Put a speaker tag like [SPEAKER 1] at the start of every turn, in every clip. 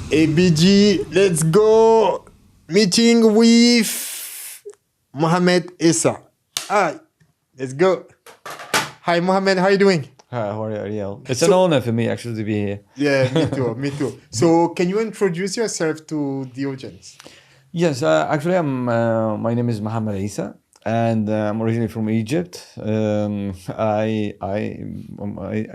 [SPEAKER 1] ABG, let's go. Meeting with Mohamed Essa. Hi, let's go. Hi, Mohamed. How are you doing?
[SPEAKER 2] Hi, how are you, Ariel? It's an honor for me actually to be here.
[SPEAKER 1] Yeah, me too. Me too. So, can you introduce yourself to the audience?
[SPEAKER 2] Yes, actually, my name is Mohamed Essa, and I'm originally from Egypt. I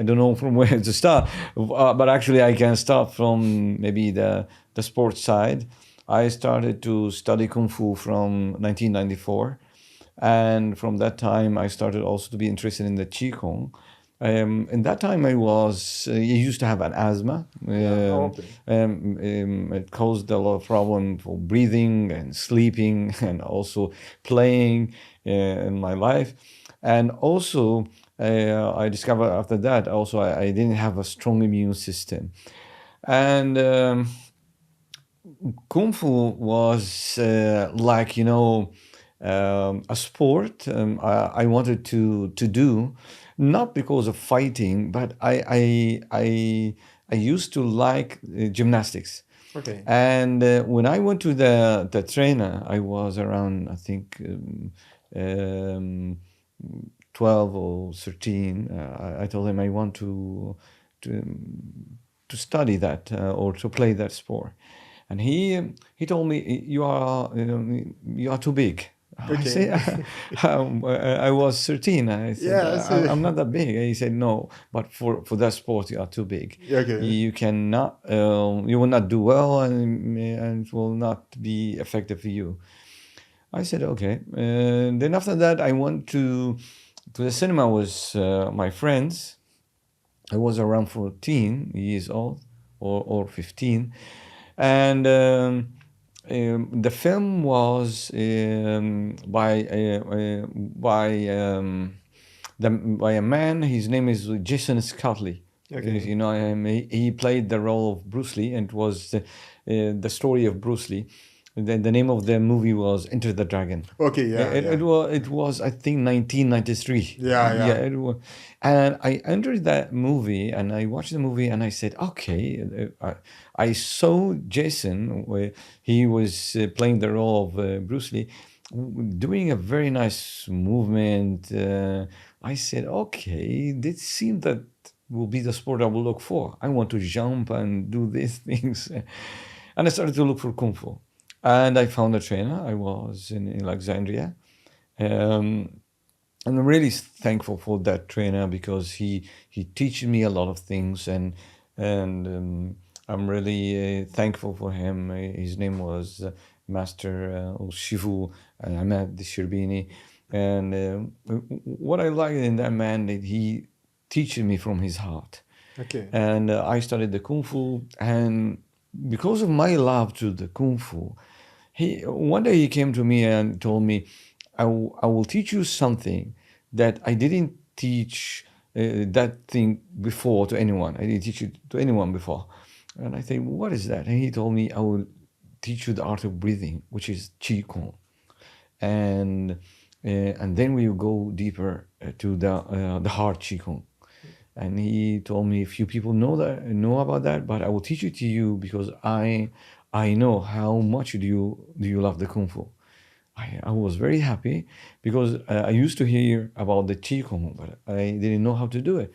[SPEAKER 2] don't know from where to start, but actually, I can start from maybe the sports side. I started to study Kung Fu from 1994, and from that time, I started also to be interested in the Qigong. In that time, I used to have an asthma. It caused a lot of problem for breathing and sleeping and also playing in my life. And also, I discovered after that, also, I didn't have a strong immune system. And Kung Fu was a sport I wanted to do, not because of fighting, but I used to like gymnastics.
[SPEAKER 1] Okay.
[SPEAKER 2] And when I went to the trainer, I was around, I think, 12 or 13. I told him I want to, to study that or to play that sport. And he told me, you are too big. I
[SPEAKER 1] Okay.
[SPEAKER 2] said, I was 13. I said,
[SPEAKER 1] Yeah, I see.
[SPEAKER 2] I'm not that big. He said, no, but for that sport, you are too big.
[SPEAKER 1] Okay.
[SPEAKER 2] You cannot, you will not do well, and it will not be effective for you. I said, okay. Then after that, I went to the cinema with my friends. I was around 14 years old or 15. And the film was by a man. His name is Jason Scotley.
[SPEAKER 1] Okay.
[SPEAKER 2] You know him. He played the role of Bruce Lee, and it was the story of Bruce Lee. The name of the movie was Enter the Dragon.
[SPEAKER 1] Okay, yeah,
[SPEAKER 2] It was I think 1993.
[SPEAKER 1] Yeah.
[SPEAKER 2] It was, and I entered that movie and I watched the movie and I said, okay, I saw Jason where he was playing the role of Bruce Lee, doing a very nice movement. I said, okay, this seems that will be the sport I will look for. I want to jump and do these things. And I started to look for Kung Fu. And I found a trainer. I was in Alexandria. And I'm really thankful for that trainer because he teaches me a lot of things, and I'm really thankful for him. His name was Master Shifu Ahmed Shirbini, and what I liked in that man that he teaches me from his heart.
[SPEAKER 1] Okay.
[SPEAKER 2] And I studied the Kung Fu, and because of my love to the Kung Fu, one day he came to me and told me, I will teach you something that I didn't teach that thing before to anyone. I didn't teach it to anyone before. And I said, what is that? And he told me, I will teach you the art of breathing, which is Qigong. And then we will go deeper to the heart Qigong. And he told me, few people know about that, but I will teach it to you because I know how much do you love the Kung Fu. I was very happy because I used to hear about the Qigong, but I didn't know how to do it.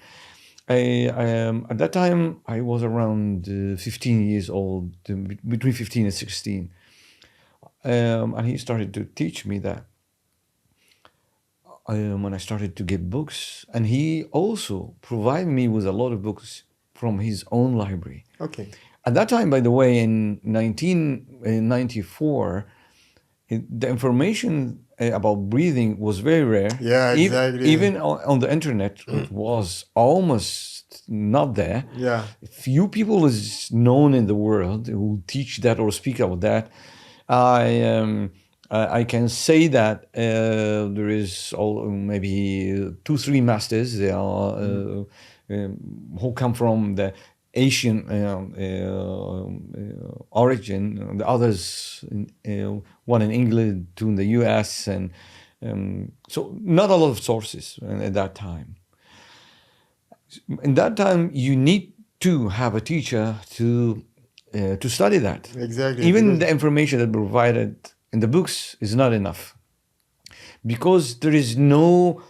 [SPEAKER 2] At that time, I was around 15 years old, between 15 and 16. And he started to teach me that. When I started to get books, and he also provided me with a lot of books from his own library.
[SPEAKER 1] Okay.
[SPEAKER 2] At that time, by the way, in 1994, the information about breathing was very rare.
[SPEAKER 1] Yeah, exactly.
[SPEAKER 2] Even on the internet, it was almost not there.
[SPEAKER 1] Yeah.
[SPEAKER 2] Few people is known in the world who teach that or speak about that. I can say that there is maybe 2-3 masters. They are who come from the Asian origin. The others, one in England, two in the U.S., and so not a lot of sources at that time. In that time, you need to have a teacher to to study that.
[SPEAKER 1] Exactly.
[SPEAKER 2] Even the information that provided in the books is not enough, because there is no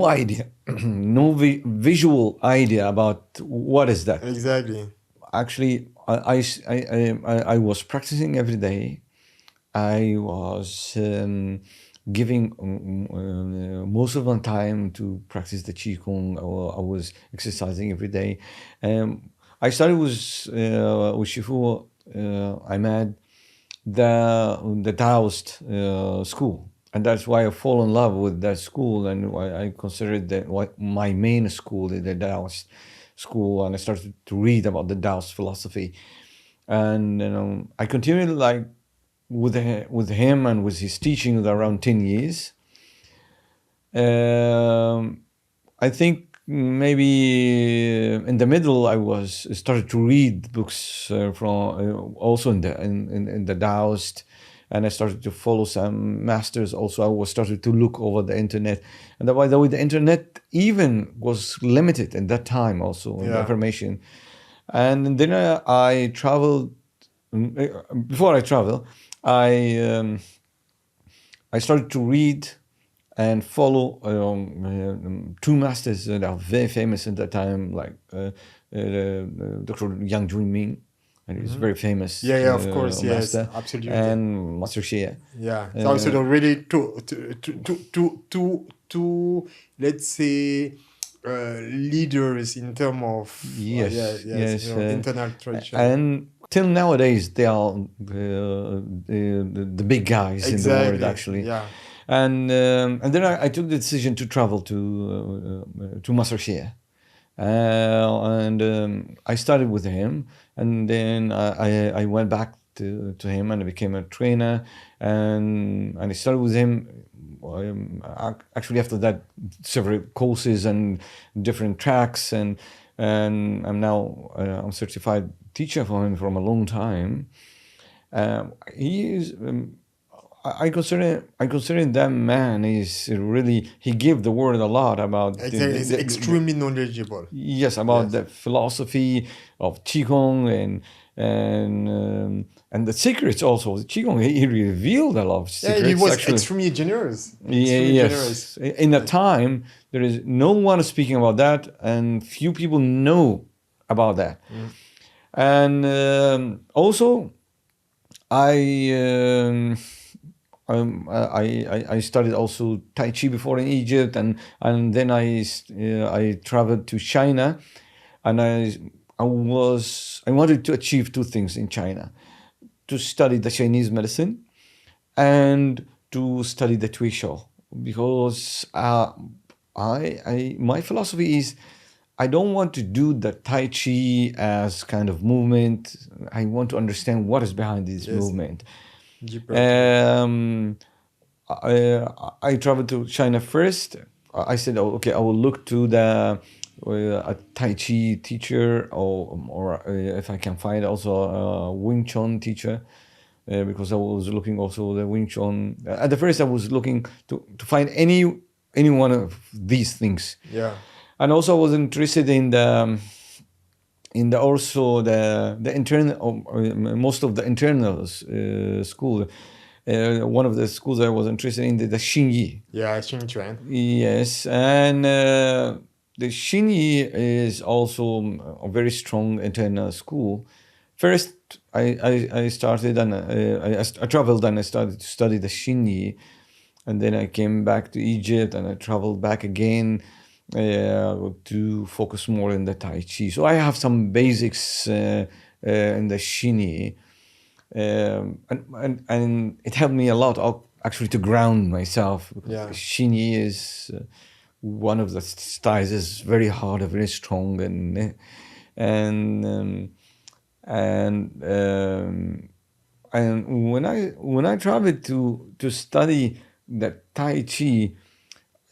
[SPEAKER 2] idea, no visual idea about what is that.
[SPEAKER 1] Exactly.
[SPEAKER 2] Actually, I was practicing every day. I was giving most of my time to practice the Qigong. I was exercising every day. I started with Shifu Ahmed, the Taoist school. And that's why I fall in love with that school, and I consider it my main school, the Taoist school. And I started to read about the Taoist philosophy, and I continued like with him and with his teaching around 10 years. I think maybe in the middle I started to read books from also in the Taoist, and I started to follow some masters. Also, I started to look over the internet, and by the way, the internet even was limited in that time also in the information. And then I traveled. Before I travel, I started to read and follow two masters that are very famous at that time, like Dr. Yang Junming, and he's very famous.
[SPEAKER 1] Yeah, of course, yes,
[SPEAKER 2] master,
[SPEAKER 1] absolutely.
[SPEAKER 2] and Master Xie.
[SPEAKER 1] Yeah, it's also already two, let's say, leaders in terms of
[SPEAKER 2] Yes,
[SPEAKER 1] internal tradition.
[SPEAKER 2] And till nowadays, they are the big guys in the world, actually.
[SPEAKER 1] Yeah.
[SPEAKER 2] And then I took the decision to travel to Master Xie. And I started with him, and then I went back to him, and I became a trainer, and I started with him. Actually, after that, several courses and different tracks, and I'm now I'm certified teacher for him from a long time. He is. I consider that man is really, he gave the world a lot about.
[SPEAKER 1] Exactly, he's extremely knowledgeable.
[SPEAKER 2] Yes, about the philosophy of Qigong and the secrets also. Qigong, he revealed a lot of secrets.
[SPEAKER 1] Yeah, he was
[SPEAKER 2] actually
[SPEAKER 1] extremely generous.
[SPEAKER 2] Yes. In a time, there is no one speaking about that, and few people know about that. And also, I studied also Tai Chi before in Egypt, and then I traveled to China, and I wanted to achieve two things in China: to study the Chinese medicine and to study the Tui Shou, because my philosophy is I don't want to do the Tai Chi as kind of movement. I want to understand what is behind this movement. I traveled to China first. I said, okay, I will look to a Tai Chi teacher, or if I can find also a Wing Chun teacher, because I was looking also the Wing Chun. At the first, I was looking to find any one of these things.
[SPEAKER 1] Yeah.
[SPEAKER 2] And also, I was interested in the internal, most of the internal school. One of the schools I was interested in, the Xinyi.
[SPEAKER 1] Yeah, Xinchuan.
[SPEAKER 2] Yes, and the Xinyi is also a very strong internal school. First, I started and I traveled and I started to study the Xinyi, and then I came back to Egypt and I traveled back again to focus more in the Tai Chi. So I have some basics in the Xinyi. And it helped me a lot actually to ground myself. Xinyi is one of the styles is very hard, very strong, and when I traveled to study the Tai Chi,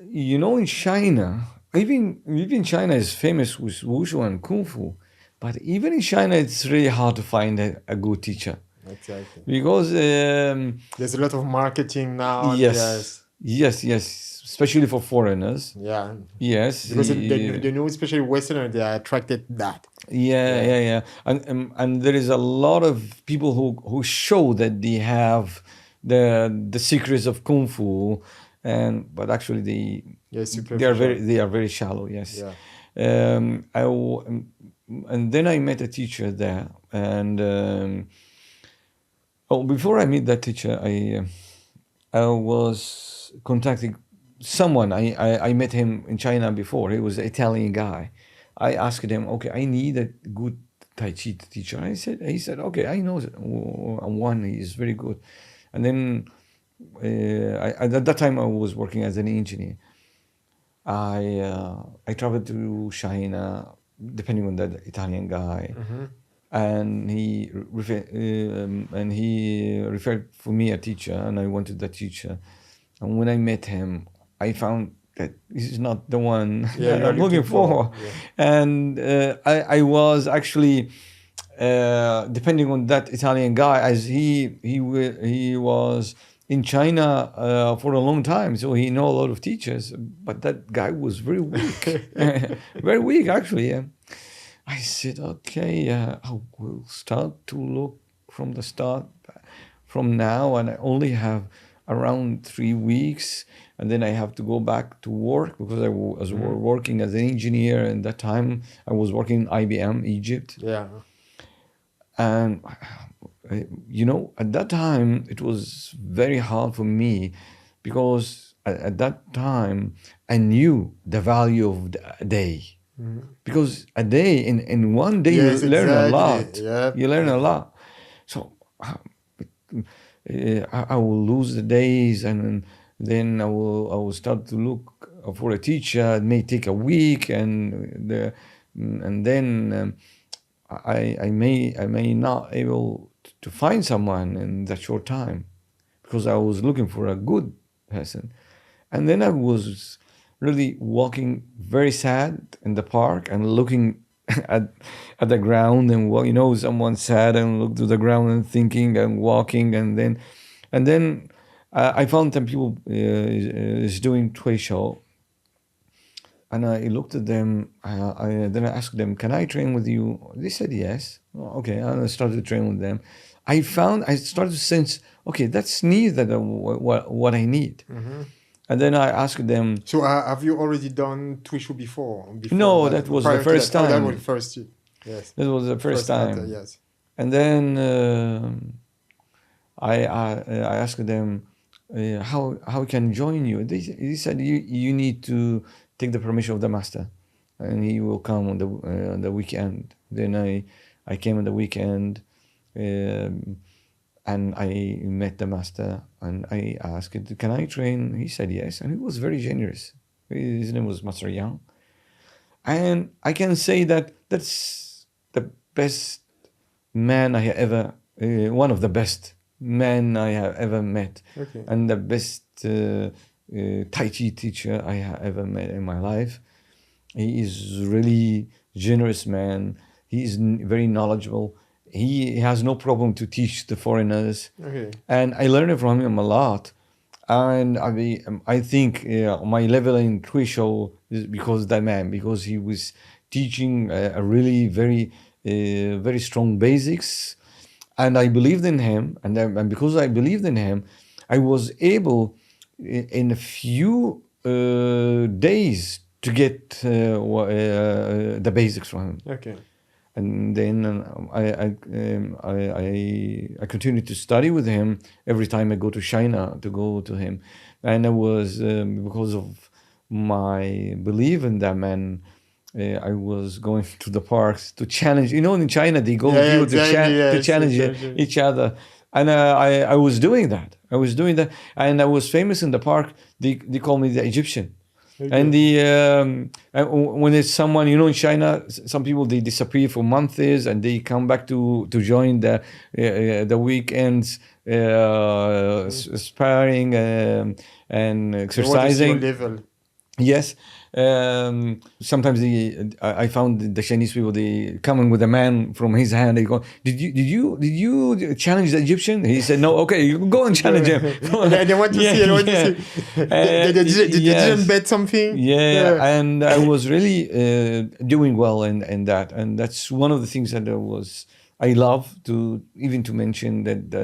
[SPEAKER 2] in China, even China is famous with Wushu and Kung Fu, but even in China it's really hard to find a good teacher. Exactly. Because
[SPEAKER 1] there's a lot of marketing now.
[SPEAKER 2] Yes. especially for foreigners.
[SPEAKER 1] Yeah.
[SPEAKER 2] Yes,
[SPEAKER 1] Because they know, especially Westerners, they are attracted to that.
[SPEAKER 2] yeah. And there is a lot of people who show that they have the secrets of kung fu, but actually
[SPEAKER 1] Yeah, superficial.
[SPEAKER 2] they are very shallow. Yes.
[SPEAKER 1] Yeah.
[SPEAKER 2] And then I met a teacher there, and before I met that teacher, I was contacting someone. I met him in China before. He was an Italian guy. I asked him, okay, I need a good Tai Chi teacher. He said, okay, I know one. He is very good. And then at that time I was working as an engineer. I traveled to China, depending on that Italian guy, and he referred for me a teacher, and I wanted that teacher. And when I met him, I found that this is not the one that I'm looking for.
[SPEAKER 1] Yeah.
[SPEAKER 2] And I was actually depending on that Italian guy, as he was in China for a long time, so he know a lot of teachers. But that guy was very weak, very weak actually. Yeah. I said, okay, I will start to look from the start, from now, and I only have around 3 weeks, and then I have to go back to work because I was working as an engineer. And that time I was working in IBM Egypt.
[SPEAKER 1] Yeah.
[SPEAKER 2] And at that time it was very hard for me because at that time I knew the value of a day. Because a day, in one day,
[SPEAKER 1] Yes,
[SPEAKER 2] you learn a
[SPEAKER 1] exactly.
[SPEAKER 2] lot.
[SPEAKER 1] Yep.
[SPEAKER 2] You learn a lot. So I will lose the days, and then I will start to look for a teacher. It may take a week, and then I may not able to find someone in that short time, because I was looking for a good person. And then I was really walking very sad in the park and looking at the ground, and someone sad and look to the ground and thinking and walking, and then I found some people is doing Tui show, and I looked at them. Then I asked them, "Can I train with you?" They said yes. Okay, and I started to train with them. I started to sense, okay, that's neither what I need. And then I asked them.
[SPEAKER 1] So have you already done Twishu before?
[SPEAKER 2] No, that was the first time.
[SPEAKER 1] Oh, that was the first. Yes.
[SPEAKER 2] That was the first time.
[SPEAKER 1] Matter, yes.
[SPEAKER 2] And then I asked them, how can I join you? They said you need to take the permission of the master, and he will come on the weekend. Then I came on the weekend, and I met the master, and I asked, can I train? He said yes, and he was very generous. His name was Master Yang. And I can say that that's the best man I have ever, one of the best men I have ever met.
[SPEAKER 1] Okay.
[SPEAKER 2] And the best Tai Chi teacher I have ever met in my life. He is really generous man. He is very knowledgeable. He has no problem to teach the foreigners.
[SPEAKER 1] Okay.
[SPEAKER 2] And I learned from him a lot. And I think my level in Tui show is because of that man, because he was teaching a really very, very strong basics. And I believed in him. And because I believed in him, I was able in a few days to get the basics from him.
[SPEAKER 1] Okay.
[SPEAKER 2] And then I continued to study with him every time I go to China to go to him. And I was, because of my belief in that man, I was going to the parks to challenge. In China, they go people to challenge each other. And I was doing that. And I was famous in the park. They call me the Egyptian. Okay. And when it's someone, in China, some people, they disappear for months and they come back to join the weekends, sparring and exercising.
[SPEAKER 1] What is your level?
[SPEAKER 2] Yes. Sometimes I found the Chinese people, they coming with a man from his hand. They go, did you challenge the Egyptian? He said, no. Okay, you go and challenge him.
[SPEAKER 1] And they want to
[SPEAKER 2] Yeah,
[SPEAKER 1] see, and want
[SPEAKER 2] yeah.
[SPEAKER 1] to see. They didn't
[SPEAKER 2] Yes.
[SPEAKER 1] bet something.
[SPEAKER 2] Yeah, and I was really doing well in that, and that's one of the things that I love to even to mention that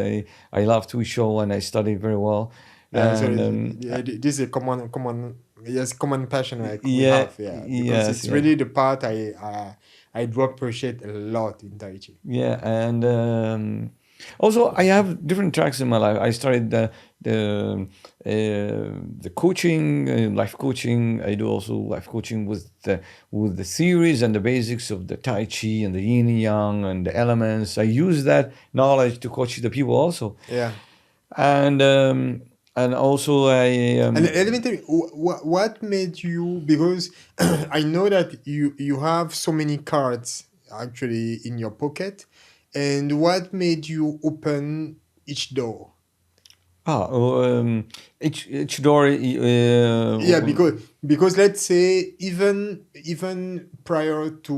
[SPEAKER 2] I love to show and I study very well,
[SPEAKER 1] Yeah, so
[SPEAKER 2] and
[SPEAKER 1] this is a common passion like we
[SPEAKER 2] yeah,
[SPEAKER 1] have, yeah, because
[SPEAKER 2] yes,
[SPEAKER 1] it's
[SPEAKER 2] yeah.
[SPEAKER 1] really the part I do appreciate a lot in Tai Chi.
[SPEAKER 2] Yeah, and also I have different tracks in my life. I started the coaching, life coaching. I do also life coaching with the theories and the basics of the Tai Chi and the Yin and Yang and the elements. I use that knowledge to coach the people also,
[SPEAKER 1] Yeah.
[SPEAKER 2] and also I
[SPEAKER 1] And let me tell you, what made you, because I know that you have so many cards actually in your pocket, and what made you open each door?
[SPEAKER 2] each door.
[SPEAKER 1] Yeah, because let's say even prior to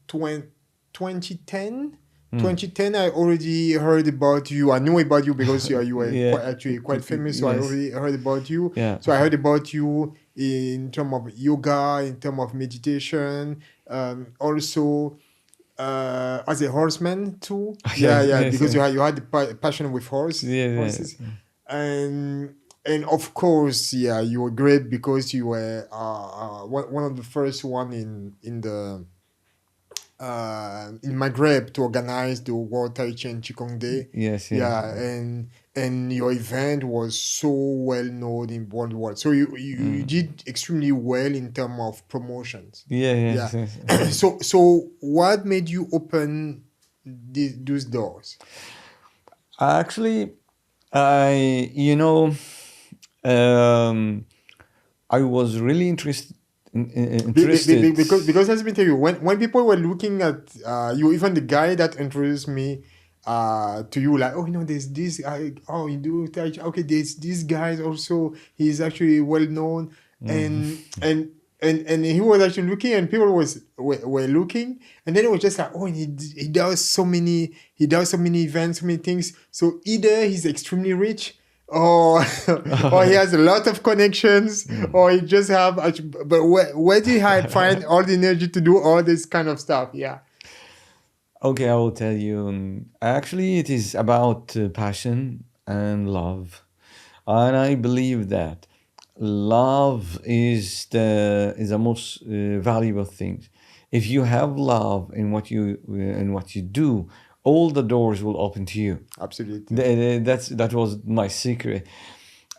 [SPEAKER 1] 2010, 2010, I already heard about you. I knew about you because you were
[SPEAKER 2] Yeah.
[SPEAKER 1] quite famous. So I
[SPEAKER 2] Yes.
[SPEAKER 1] already heard about you.
[SPEAKER 2] Yeah.
[SPEAKER 1] So I heard about you in terms of yoga, in terms of meditation, also as a horseman too. Yeah,
[SPEAKER 2] Yes,
[SPEAKER 1] yeah,
[SPEAKER 2] yes,
[SPEAKER 1] because
[SPEAKER 2] yeah.
[SPEAKER 1] you had the passion with
[SPEAKER 2] Yeah,
[SPEAKER 1] horses, and of course, yeah, you were great because you were one of the first one in Maghreb to organize the World Tai Chi and Qigong Day.
[SPEAKER 2] yes, yeah.
[SPEAKER 1] Yeah, and your event was so well known in worldwide. So you did extremely well in terms of promotions.
[SPEAKER 2] Yeah,
[SPEAKER 1] Yeah.
[SPEAKER 2] yes, yes.
[SPEAKER 1] So what made you open those doors?
[SPEAKER 2] Actually, I, I was really interested.
[SPEAKER 1] Because let me tell you, when people were looking at you, even the guy that introduced me to you, like, oh, there's this guy, oh, you do Tai Chi. Okay, there's this guy also, he's actually well known, and he was actually looking, and people were looking, and then it was just like, oh, he does so many events, so many things. So either he's extremely rich, or or he has a lot of connections, or he just have. But where do you find all the energy to do all this kind of stuff? Yeah.
[SPEAKER 2] Okay, I will tell you. Actually, it is about passion and love, and I believe that love is the most valuable thing. If you have love in what you do, all the doors will open to you.
[SPEAKER 1] Absolutely.
[SPEAKER 2] That was my secret,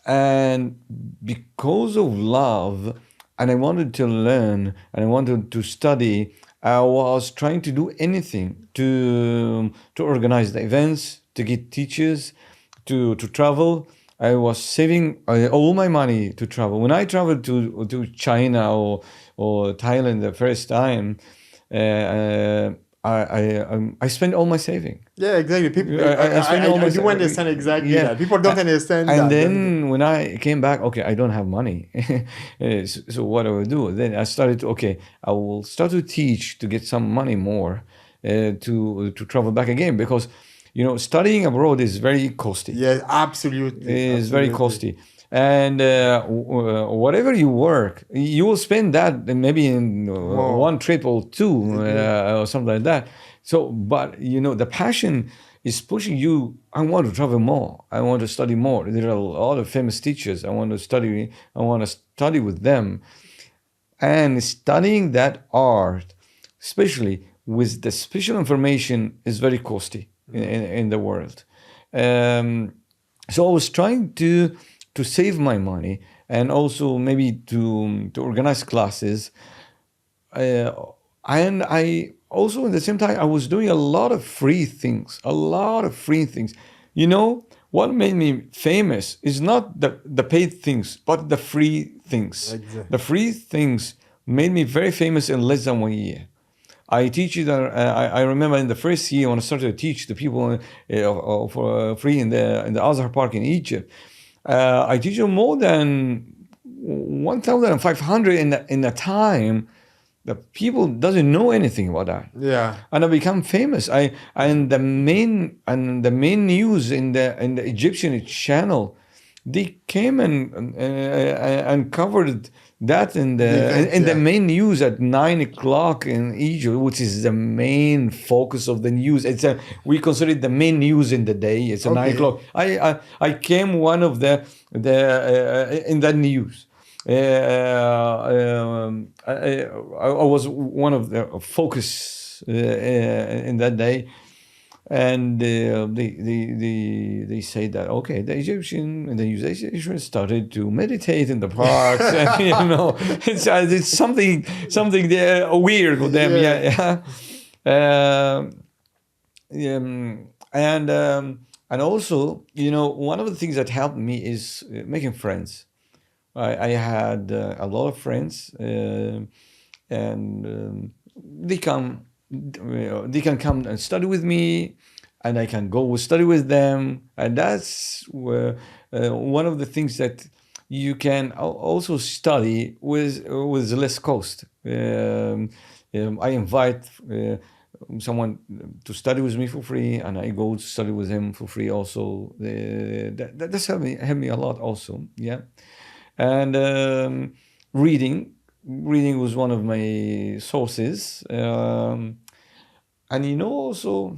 [SPEAKER 2] and because of love, and I wanted to learn and I wanted to study, I was trying to do anything to organize the events, to get teachers, to travel. I was saving all my money to travel. When I traveled to China or Thailand the first time, uh, I spent all my saving.
[SPEAKER 1] Yeah, exactly. People,
[SPEAKER 2] I spent all my
[SPEAKER 1] I do understand exactly
[SPEAKER 2] yeah.
[SPEAKER 1] that. People don't understand
[SPEAKER 2] And
[SPEAKER 1] that.
[SPEAKER 2] then when I came back, okay, I don't have money. So what do I do? Then I started to, okay, I will start to teach to get some money more to travel back again, because studying abroad is very costly.
[SPEAKER 1] Yeah, absolutely.
[SPEAKER 2] Is very costly. And whatever you work, you will spend that maybe in one trip or two or something like that. So, but the passion is pushing you. I want to travel more. I want to study more. There are a lot of famous teachers. I want to study with them. And studying that art, especially with the special information, is very costly in the world. So I was trying to save my money, and also maybe to organize classes. And I also at the same time I was doing a lot of free things. What made me famous is not the paid things, but the free things.
[SPEAKER 1] Exactly.
[SPEAKER 2] The free things made me very famous in less than 1 year. I teach it. I remember in the first year when I started to teach the people for free in the Azhar Park in Egypt. I teach them more than 1,500 in a time. The people doesn't know anything about that.
[SPEAKER 1] Yeah.
[SPEAKER 2] And I become famous. The main news in the Egyptian channel, they came and covered that in the main news at 9 o'clock in Egypt, which is the main focus of the news. We consider it the main news in the day. It's 9 o'clock. I came one of the in that news. I was one of the focus in that day, and they say that okay, the Egyptians started to meditate in the parks, and it's something there weird for them, yeah. And also, one of the things that helped me is making friends. I had a lot of friends, and they can come and study with me, and I can go study with them, and that's one of the things that you can also study with less cost. I invite someone to study with me for free, and I go to study with him for free also. That's helped me a lot also, yeah. And reading was one of my sources, and also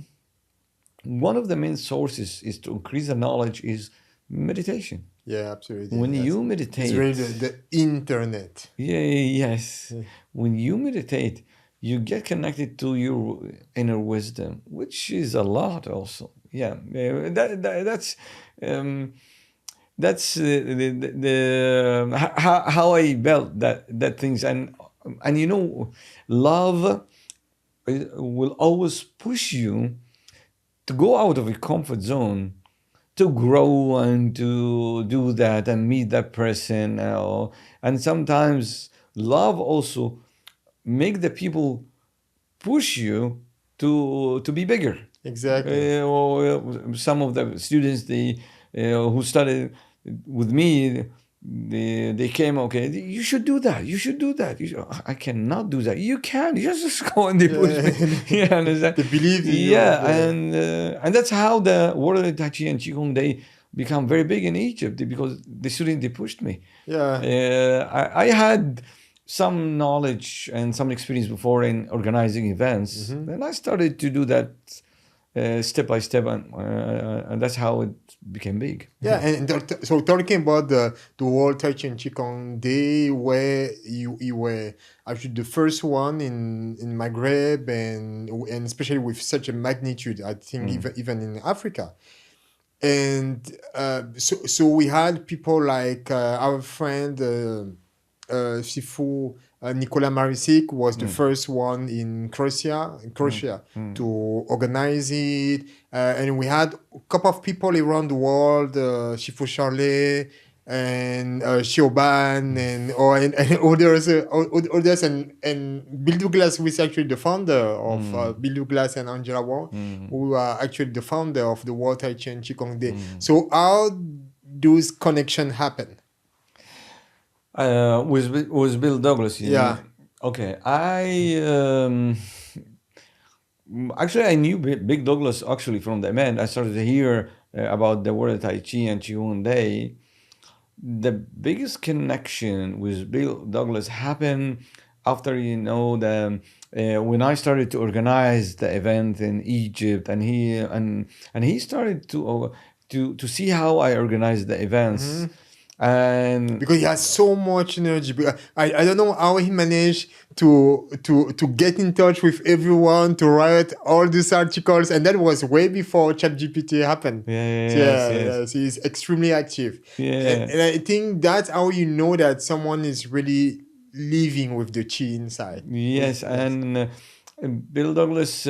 [SPEAKER 2] one of the main sources is to increase the knowledge is meditation.
[SPEAKER 1] Yeah, absolutely.
[SPEAKER 2] When you meditate,
[SPEAKER 1] it's really the internet.
[SPEAKER 2] Yes. When you meditate, you get connected to your inner wisdom, which is a lot also. Yeah, that's how I built that things, and love will always push you to go out of your comfort zone, to grow and to do that and meet that person. And sometimes love also make the people push you to be bigger.
[SPEAKER 1] Exactly.
[SPEAKER 2] Some of the students who studied with me, they came, okay, you should do that. I cannot do that. You can. You just go and they push me. Yeah, understand?
[SPEAKER 1] They believe in you.
[SPEAKER 2] Yeah, and that's how the World Tai Chi and Qigong, they become very big in Egypt, because the students, they pushed me.
[SPEAKER 1] Yeah.
[SPEAKER 2] I had some knowledge and some experience before in organizing events, and I started to do that step by step, and that's how it became big.
[SPEAKER 1] Yeah, and so talking about the World Tai Chi and Qigong Day, where you were actually the first one in Maghreb, and especially with such a magnitude, I think even in Africa. And so we had people like our friend Sifu Nikola Maricic was the first one in Croatia to organize it, and we had a couple of people around the world, Shifu Charlet and Shioban and others, and Bill Douglas, who is actually the founder of Bill Douglas and Angela Wong, who are actually the founder of the World Tai Chi and Qigong Day. So how those connections happen?
[SPEAKER 2] With Bill Douglas,
[SPEAKER 1] Yeah.
[SPEAKER 2] Okay, actually I knew Big Douglas actually from the event. I started to hear about the World Tai Chi and Qigong Day. The biggest connection with Bill Douglas happened after when I started to organize the event in Egypt, and he started to see how I organized the events. And
[SPEAKER 1] because he has so much energy. I don't know how he managed to get in touch with everyone, to write all these articles, and that was way before ChatGPT happened.
[SPEAKER 2] Yes.
[SPEAKER 1] He's extremely active.
[SPEAKER 2] Yeah.
[SPEAKER 1] And I think that's how you know that someone is really living with the chi inside.
[SPEAKER 2] Yes, and Bill Douglas,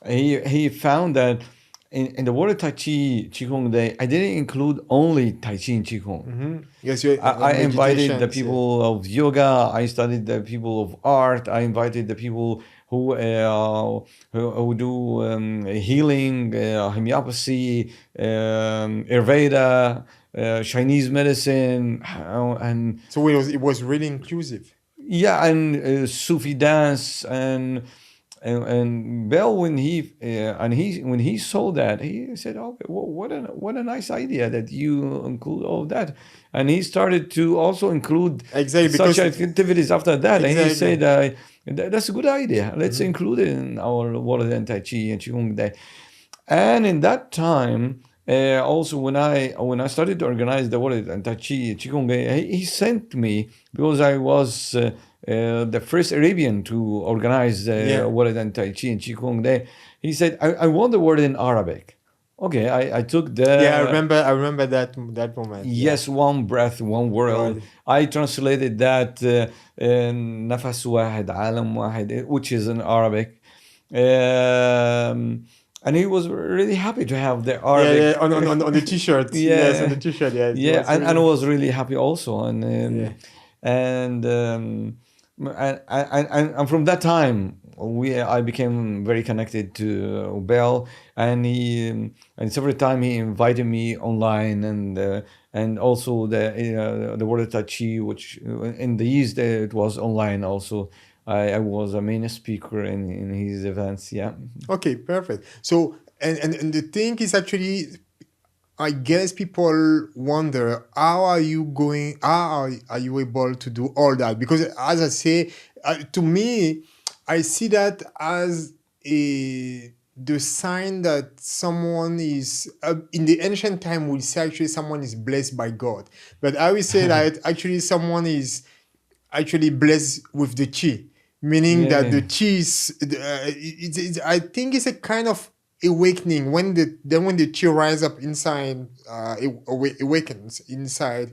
[SPEAKER 2] he found that in the World Tai Chi Qigong Day, I didn't include only Tai Chi and Qigong.
[SPEAKER 1] Yes,
[SPEAKER 2] I invited the people of yoga. I studied the people of art. I invited the people who do healing, homeopathy, Ayurveda, Chinese medicine, and
[SPEAKER 1] So it was really inclusive.
[SPEAKER 2] yeah, and Sufi dance, and Bell, when he saw that, he said, "Okay, well, what a nice idea that you include all that," and he started to also include
[SPEAKER 1] Exactly,
[SPEAKER 2] such
[SPEAKER 1] because
[SPEAKER 2] activities after that, and he
[SPEAKER 1] exactly.
[SPEAKER 2] said, "That's a good idea. Let's include it in our World Tai Chi and Qigong Day." And in that time, also when I started to organize the World Tai Chi Qigong, he sent me, because I was the first Arabian to organize
[SPEAKER 1] Yeah.
[SPEAKER 2] World Tai Chi and Qigong Day. He said, I want the word in Arabic. Okay, I took
[SPEAKER 1] Yeah, I
[SPEAKER 2] the
[SPEAKER 1] remember. I remember that moment. Yeah.
[SPEAKER 2] yes, one breath, one world.
[SPEAKER 1] Right.
[SPEAKER 2] I translated that نفس واحد عالم واحد, which is in Arabic. And he was really happy to have the
[SPEAKER 1] Yeah, yeah.
[SPEAKER 2] Arabic.
[SPEAKER 1] On the T-shirt. Yes, on
[SPEAKER 2] Yeah,
[SPEAKER 1] the T-shirt. Yeah, it
[SPEAKER 2] yeah,
[SPEAKER 1] was
[SPEAKER 2] and I
[SPEAKER 1] really.
[SPEAKER 2] was really happy also,
[SPEAKER 1] Yeah.
[SPEAKER 2] and and from that time I became very connected to Bell, and and several times he invited me online, and also the World Tai Chi, which in the East it was online also. I was a main speaker in his events. Yeah.
[SPEAKER 1] Okay, perfect. So, and the thing is actually, I guess people wonder how are you going? Are you able to do all that? Because as I say, to me, I see that as the sign that someone is in the ancient time. We say actually someone is blessed by God, but I will say that actually someone is actually blessed with the chi, meaning that
[SPEAKER 2] Yeah.
[SPEAKER 1] the chi is. I think it's a kind of awakening when the chi rise up inside, awakens inside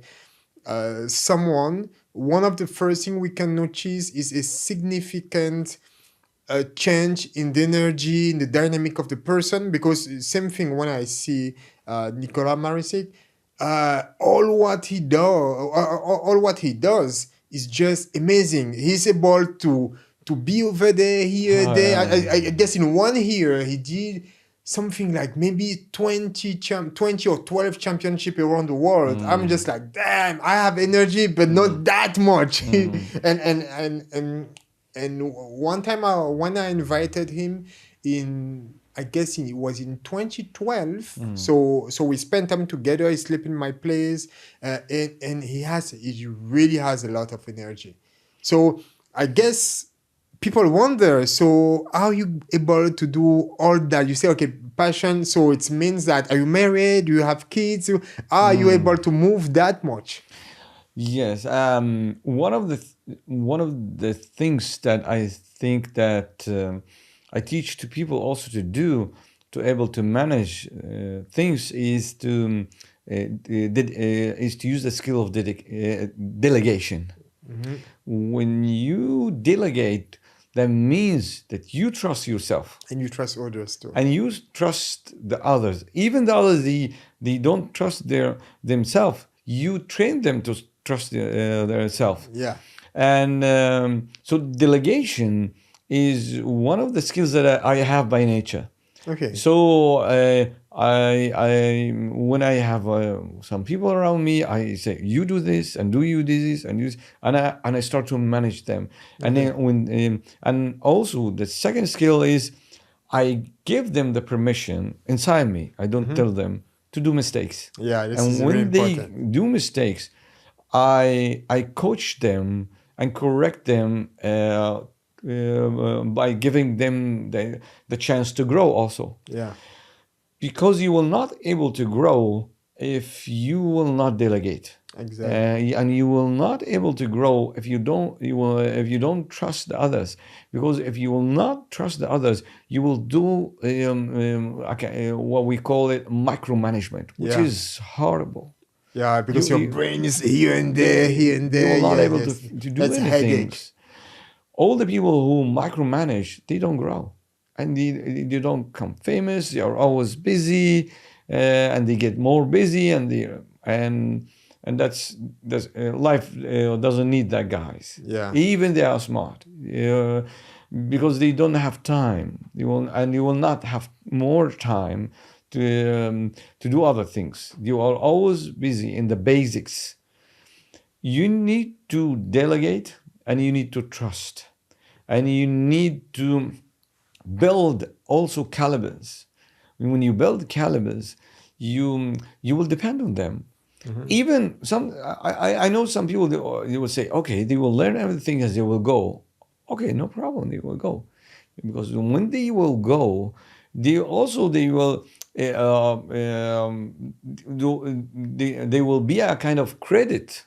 [SPEAKER 1] someone. One of the first thing we can notice is a significant change in the energy, in the dynamic of the person. Because same thing when I see Nikola Maricic, all what he does is just amazing. He's able to be over there, here, there. I guess in 1 year he did something like maybe 20 or 12 championship around the world. I'm just like, damn, I have energy, but not that much. And one time when I invited him in, I guess it was in 2012. So we spent time together. He slept in my place, and he really has a lot of energy. So I guess people wonder, so how are you able to do all that? You say, okay, passion. So it means that, are you married? Do you have kids? How are you able to move that much?
[SPEAKER 2] Yes, one of the things that I think that I teach to people also to do, to able to manage things, is to is to use the skill of delegation. When you delegate, that means that you trust yourself
[SPEAKER 1] And you trust others too.
[SPEAKER 2] and you trust the others. Even the others, they don't trust themselves. You train them to trust their self.
[SPEAKER 1] Yeah.
[SPEAKER 2] And so delegation is one of the skills that I have by nature.
[SPEAKER 1] Okay.
[SPEAKER 2] So I when I have some people around me, I say, you do this, and do you do this, and use, and I start to manage them. And then and also the second skill is, I give them the permission inside me. I don't tell them to do mistakes.
[SPEAKER 1] Yeah, this is
[SPEAKER 2] And
[SPEAKER 1] really
[SPEAKER 2] when they
[SPEAKER 1] important.
[SPEAKER 2] do mistakes, I coach them and correct them by giving them the chance to grow also.
[SPEAKER 1] Yeah.
[SPEAKER 2] Because you will not able to grow if you will not delegate.
[SPEAKER 1] Exactly.
[SPEAKER 2] And you will not able to grow if you don't trust the others. Because if you will not trust the others, you will do what we call it micromanagement, which
[SPEAKER 1] Yeah.
[SPEAKER 2] is horrible.
[SPEAKER 1] Yeah, because your
[SPEAKER 2] You
[SPEAKER 1] brain is here and there, here and
[SPEAKER 2] you
[SPEAKER 1] there.
[SPEAKER 2] will not
[SPEAKER 1] Yeah,
[SPEAKER 2] able
[SPEAKER 1] yes.
[SPEAKER 2] to do
[SPEAKER 1] That's a
[SPEAKER 2] anything.
[SPEAKER 1] headache.
[SPEAKER 2] All the people who micromanage, they don't grow, and they don't become famous. They are always busy, and they get more busy, and that's life doesn't need that, guys.
[SPEAKER 1] Yeah.
[SPEAKER 2] Even they are smart, because they don't have time. They will not have more time to do other things. You are always busy in the basics. You need to delegate and you need to trust. And you need to build also calibers. When you build calibers, you will depend on them. Even I know some people, they will say, okay, they will learn everything as they will go. Okay, no problem, they will go. Because when they will go, they will they will be a kind of credit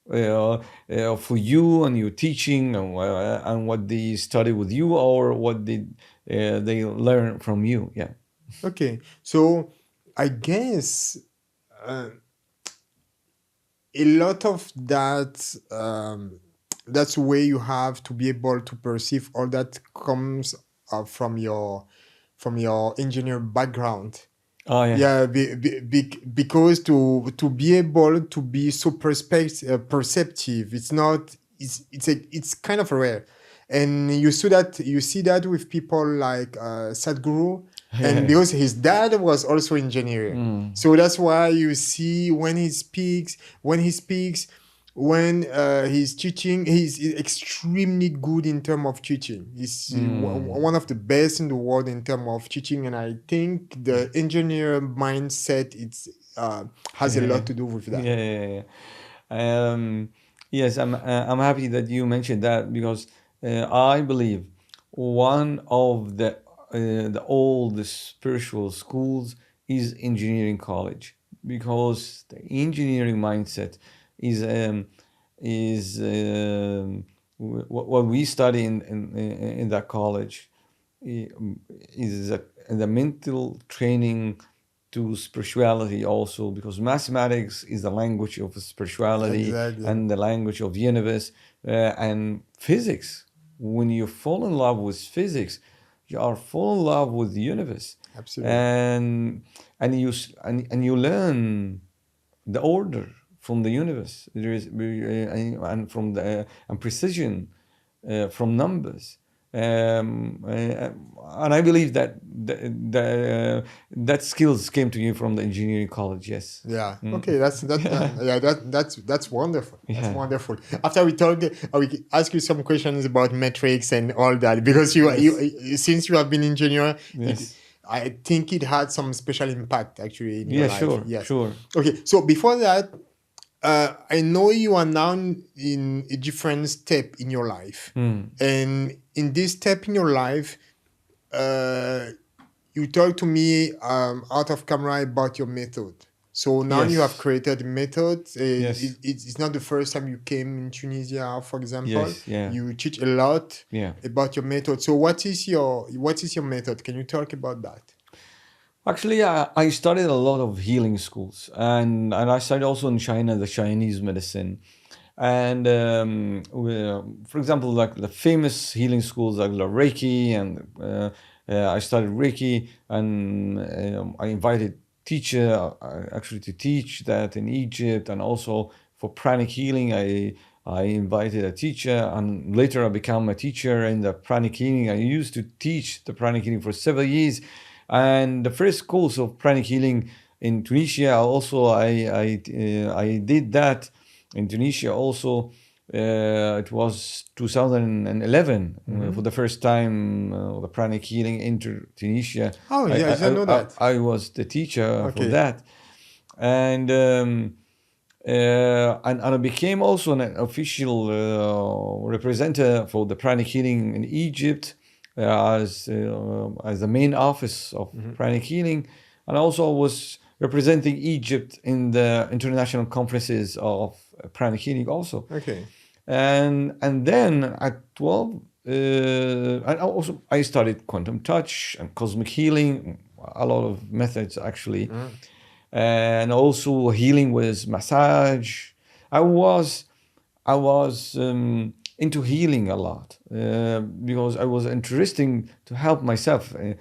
[SPEAKER 2] for you and your teaching and what they study with you or what they learn from you. Yeah.
[SPEAKER 1] Okay, so I guess a lot of that, that's where you have to be able to perceive all that comes from your engineer background.
[SPEAKER 2] Oh yeah.
[SPEAKER 1] Yeah, because to be able to be so perceptive, it's not, it's kind of rare, and you see that with people like Sadhguru, and because his dad was also engineer, so that's why you see when he speaks, when he's teaching, he's extremely good in terms of teaching. He's one of the best in the world in terms of teaching, and I think the engineer mindset has a lot to do with that.
[SPEAKER 2] Yeah. Yes, I'm happy that you mentioned that because I believe one of the oldest spiritual schools is engineering college because the engineering mindset is what we study in that college is the mental training to spirituality also, because mathematics is the language of spirituality.
[SPEAKER 1] Exactly.
[SPEAKER 2] And the language of universe, and physics. When you fall in love with physics, you are fall in love with the universe.
[SPEAKER 1] Absolutely.
[SPEAKER 2] And you learn the order from the universe. There is and from the and precision from numbers. And I believe that that skills came to you from the engineering college. Yes.
[SPEAKER 1] Yeah. Okay. That's wonderful. That's
[SPEAKER 2] Yeah.
[SPEAKER 1] wonderful. After we talk, I will ask you some questions about metrics and all that, because you since you have been engineer,
[SPEAKER 2] Yes.
[SPEAKER 1] I think it had some special impact actually in your life.
[SPEAKER 2] Sure.
[SPEAKER 1] Yes.
[SPEAKER 2] Sure.
[SPEAKER 1] Okay. So before that, I know you are now in a different step in your life, and in this step in your life, you talk to me out of camera about your method. So now you have
[SPEAKER 2] Yes.
[SPEAKER 1] created a method.
[SPEAKER 2] Yes.
[SPEAKER 1] It's not the first time you came in Tunisia, for example.
[SPEAKER 2] Yes. Yeah.
[SPEAKER 1] You teach a lot
[SPEAKER 2] Yeah.
[SPEAKER 1] about your method. So what is your method? Can you talk about that?
[SPEAKER 2] Actually, I studied a lot of healing schools, and I studied also in China the Chinese medicine, and for example, like the famous healing schools like the Reiki, and I studied Reiki, and I invited teacher actually to teach that in Egypt, and also for pranic healing, I invited a teacher, and later I became a teacher in the pranic healing. I used to teach the pranic healing for several years. And the first course of pranic healing in Tunisia, also I did that in Tunisia also. It was 2011 for the first time the pranic healing entered Tunisia.
[SPEAKER 1] Oh, yeah, I didn't know that.
[SPEAKER 2] I was the teacher for
[SPEAKER 1] Okay.
[SPEAKER 2] that, and I became also an official representative for the pranic healing in Egypt as the main office of pranic healing, and also was representing Egypt in the international conferences of pranic healing also.
[SPEAKER 1] Okay.
[SPEAKER 2] And then at 12, and also I studied quantum touch and cosmic healing, a lot of methods actually, and also healing with massage. I was into healing a lot because I was interesting to help myself, and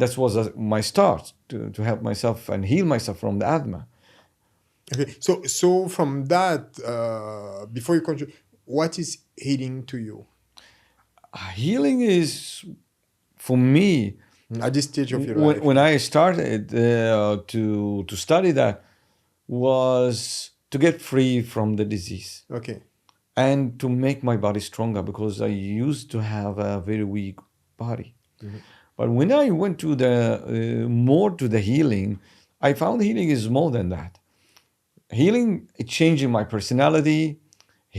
[SPEAKER 2] that was my start to help myself and heal myself from the asthma.
[SPEAKER 1] Okay. So from that, before you continue, what is healing to you?
[SPEAKER 2] Healing is for me,
[SPEAKER 1] At this stage of your life.
[SPEAKER 2] when I started to study that, was to get free from the disease
[SPEAKER 1] Okay.
[SPEAKER 2] and to make my body stronger, because I used to have a very weak body. But when I went to the more to the healing, I found healing is more than that. Healing, it changed my personality.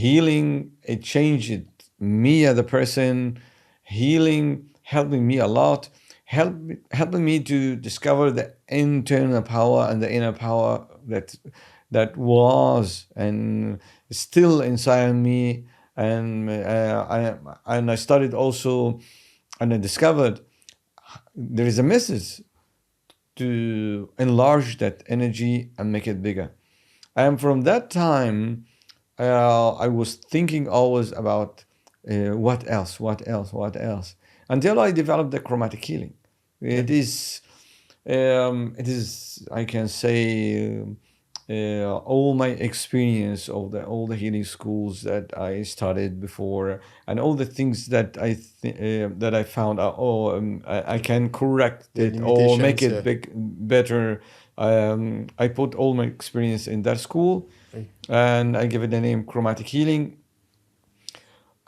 [SPEAKER 2] Healing, it changed me as a person. Healing helping me a lot, helping me to discover the internal power and the inner power that was and still inside me. And I started also, and I discovered there is a message to enlarge that energy and make it bigger. And from that time, I was thinking always about what else, until I developed the chromatic healing. It is, I can say, all my experience of all the healing schools that I studied before, and all the things that that I found out. Oh, I can correct
[SPEAKER 1] The
[SPEAKER 2] it or make
[SPEAKER 1] limitations,
[SPEAKER 2] it better. I put all my experience in that school, and I give it the name Chromatic Healing.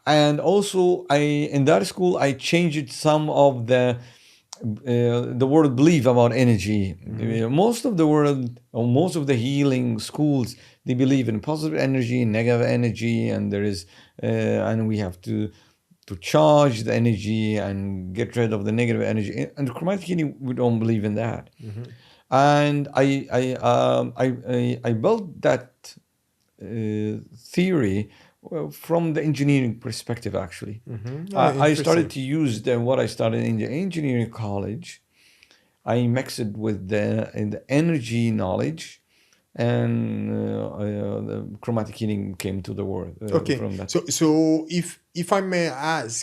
[SPEAKER 2] And also, in that school I changed some of the world belief about energy. Most of the world, or most of the healing schools, they believe in positive energy, negative energy, and there is, and we have to charge the energy and get rid of the negative energy. And chromatic healing, we don't believe in that. And I built that theory from the engineering perspective, actually. I started to use what I studied in the engineering college. I mixed it with the energy knowledge, and the chromatic healing came to the world
[SPEAKER 1] Okay.
[SPEAKER 2] from that.
[SPEAKER 1] So if I may ask,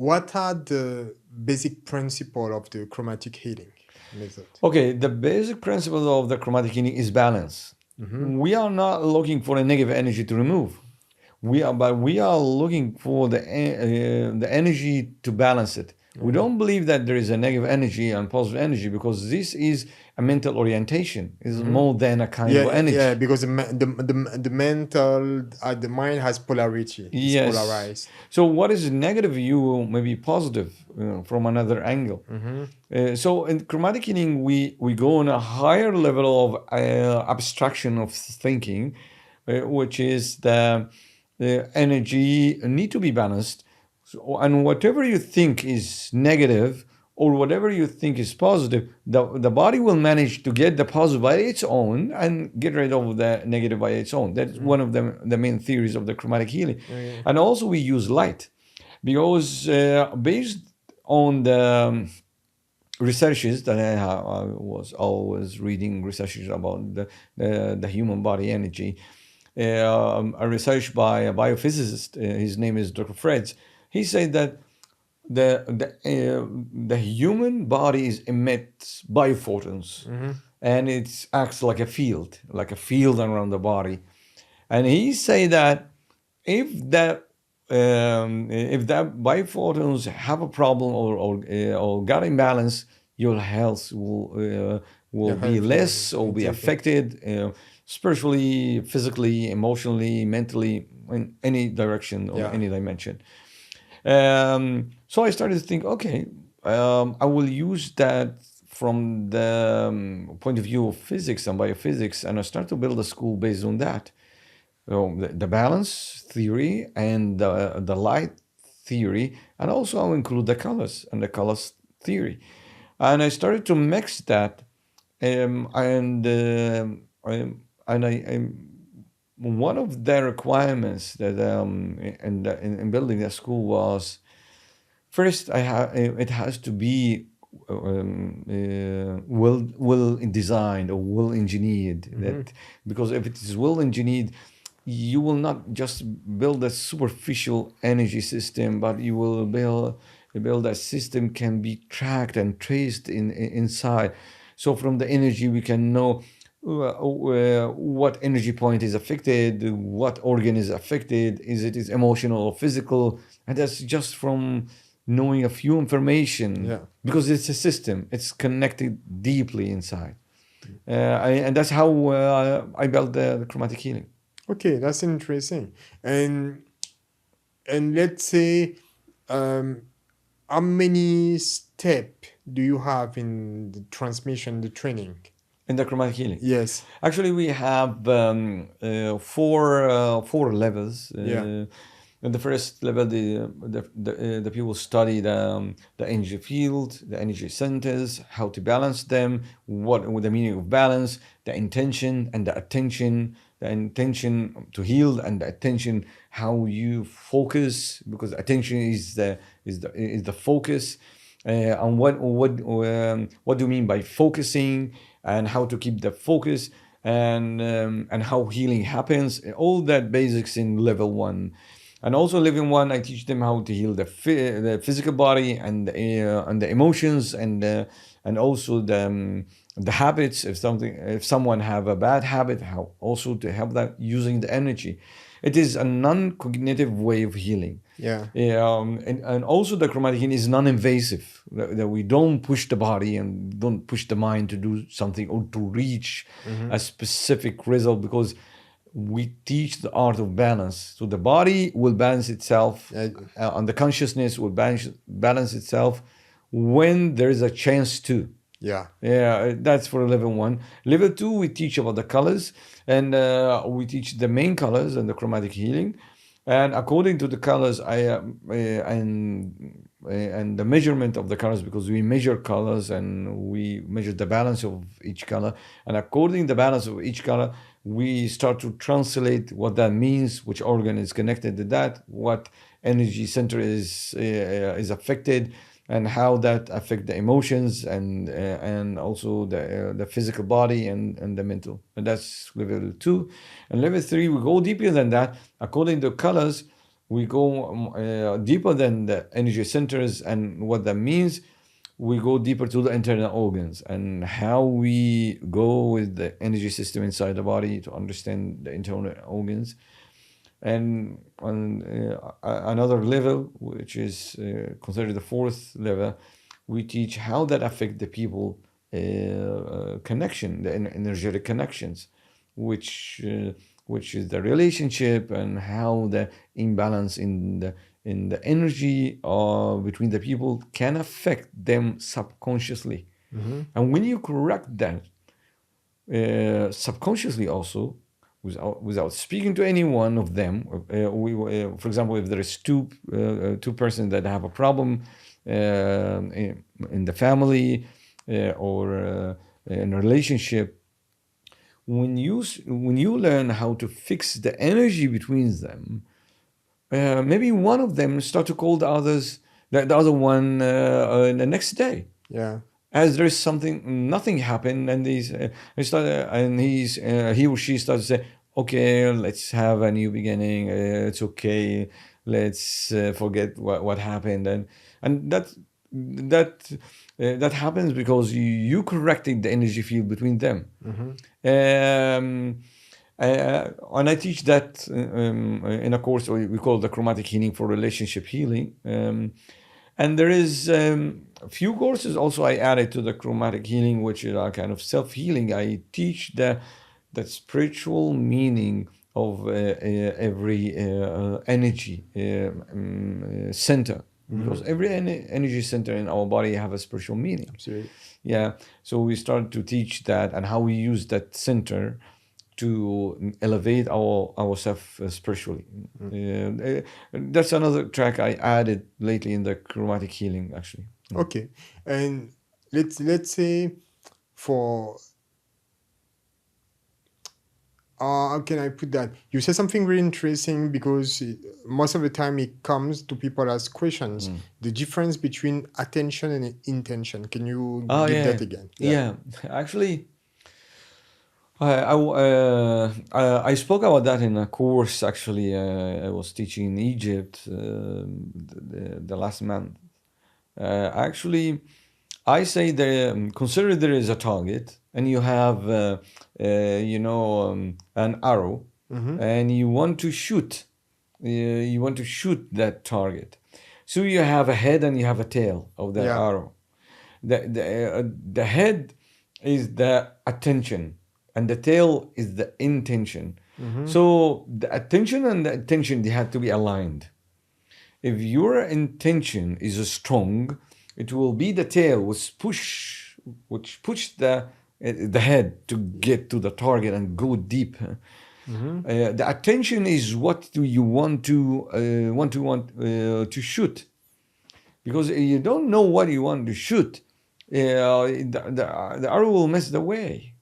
[SPEAKER 1] what are the basic principle of the chromatic healing method?
[SPEAKER 2] Okay, the basic principle of the chromatic healing is balance. We are not looking for a negative energy to remove. We are looking for the energy to balance it. We don't believe that there is a negative energy and positive energy, because this is a mental orientation. It's more than a kind of energy.
[SPEAKER 1] Yeah, because the mental, the mind has polarity. It's
[SPEAKER 2] Yes.
[SPEAKER 1] polarized.
[SPEAKER 2] So what is negative, you may be positive from another angle. So in chromatic healing, we go on a higher level of abstraction of thinking, which is the energy need to be balanced. So, and whatever you think is negative or whatever you think is positive, the body will manage to get the positive by its own and get rid of the negative by its own. That's one of the main theories of the chromatic healing. And also we use light, because based on the researches that I was always reading researches about the human body energy. A research by a biophysicist, his name is Dr. Freds. He said that the human body emits biophotons, and it acts like a field around the body. And he say that if that biophotons have a problem or got imbalance, your health will be less or be affected, spiritually, physically, emotionally, mentally, in any direction or any dimension. So I started to think, okay, I will use that from the point of view of physics and biophysics, and I start to build a school based on that. The balance theory and the light theory, and also I'll include the colors and the colors theory. And I started to mix that, one of the requirements that in building a school was, first it has to be well designed or well engineered. That, because if it is well engineered, you will not just build a superficial energy system, but you will build a system can be tracked and traced inside. So from the energy we can know what energy point is affected, what organ is affected, is it is emotional or physical, and that's just from knowing a few information,
[SPEAKER 1] Yeah.
[SPEAKER 2] because it's a system. It's connected deeply inside. And that's how I built the chromatic healing.
[SPEAKER 1] Okay, that's interesting. And let's say, um, how many steps do you have in the transmission, the training?
[SPEAKER 2] In the chromatic healing.
[SPEAKER 1] Yes.
[SPEAKER 2] Actually, we have four levels.
[SPEAKER 1] Yeah.
[SPEAKER 2] In the first level, the people study the energy field, the energy centers, how to balance them, what the meaning of balance, the intention and the attention, the intention to heal and the attention how you focus, because attention is the focus. And what do you mean by focusing, and how to keep the focus, and how healing happens. All that basics in level one. And also level one, I teach them how to heal the physical body and the emotions, and also the habits. If someone have a bad habit, how also to help that using the energy. It is a non-cognitive way of healing.
[SPEAKER 1] Yeah.
[SPEAKER 2] And also the chromatic healing is non-invasive. That we don't push the body and don't push the mind to do something or to reach a specific result, because we teach the art of balance. So the body will balance itself, and the consciousness will balance itself when there is a chance to.
[SPEAKER 1] Yeah.
[SPEAKER 2] Yeah, that's for level one. Level two, we teach about the colors, and we teach the main colors and the chromatic healing. And according to the colors, and the measurement of the colors, because we measure colors and we measure the balance of each color. And according to the balance of each color, we start to translate what that means, which organ is connected to that, what energy center is affected, and how that affect the emotions and also the physical body and the mental. And that's level two. And level three, we go deeper than that. According to colors, we go deeper than the energy centers and what that means. We go deeper to the internal organs and how we go with the energy system inside the body to understand the internal organs. And on another level, which is considered the fourth level, we teach how that affect the people connection, the energetic connections, which is the relationship, and how the imbalance in the energy between the people can affect them subconsciously. And when you correct that subconsciously also, without speaking to any one of them, for example, if there is two persons that have a problem in the family or in a relationship, when you learn how to fix the energy between them, maybe one of them start to call the other one the next day.
[SPEAKER 1] Yeah.
[SPEAKER 2] As there is nothing happened, and he or she starts to say, okay, let's have a new beginning. It's okay. Let's forget what happened, and that happens because you corrected the energy field between them. And I teach that in a course we call the chromatic healing for relationship healing. And there is a few courses also I added to the chromatic healing, which are kind of self-healing. I teach the spiritual meaning of every energy center. Because every energy center in our body have a spiritual meaning.
[SPEAKER 1] Absolutely.
[SPEAKER 2] Yeah. So we started to teach that and how we use that center to elevate ourselves spiritually. That's another track I added lately in the chromatic healing, actually.
[SPEAKER 1] Okay. And let's say for how can I put that? You said something really interesting, because most of the time it comes to people ask questions. The difference between attention and intention. Can you give that again?
[SPEAKER 2] Yeah. Actually, I spoke about that in a course. Actually, I was teaching in Egypt the last month. Actually, I say consider there is a target, and you have an arrow, and you want to shoot. You want to shoot that target. So you have a head and you have a tail of the
[SPEAKER 1] Yeah.
[SPEAKER 2] arrow. The head is the attention, and the tail is the intention.
[SPEAKER 1] Mm-hmm.
[SPEAKER 2] So the attention and the attention, they have to be aligned. If your intention is strong, it will be the tail which push the head to get to the target and go deep.
[SPEAKER 1] Mm-hmm.
[SPEAKER 2] The attention is what do you want to shoot, because you don't know what you want to shoot. The arrow will miss the way.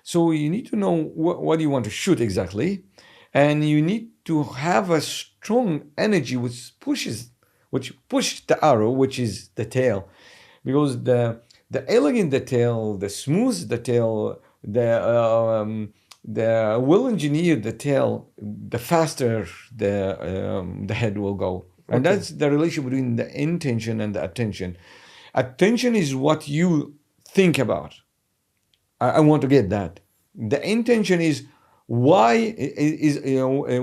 [SPEAKER 2] So you need to know what you want to shoot exactly, and you need to have a strong energy which push the arrow, which is the tail, because the elegant the tail, the smooth the tail, the well engineered the tail, the faster the head will go. And
[SPEAKER 1] Okay.
[SPEAKER 2] that's the relation between the intention and the attention. Attention is what you think about. I want to get that. The intention is why is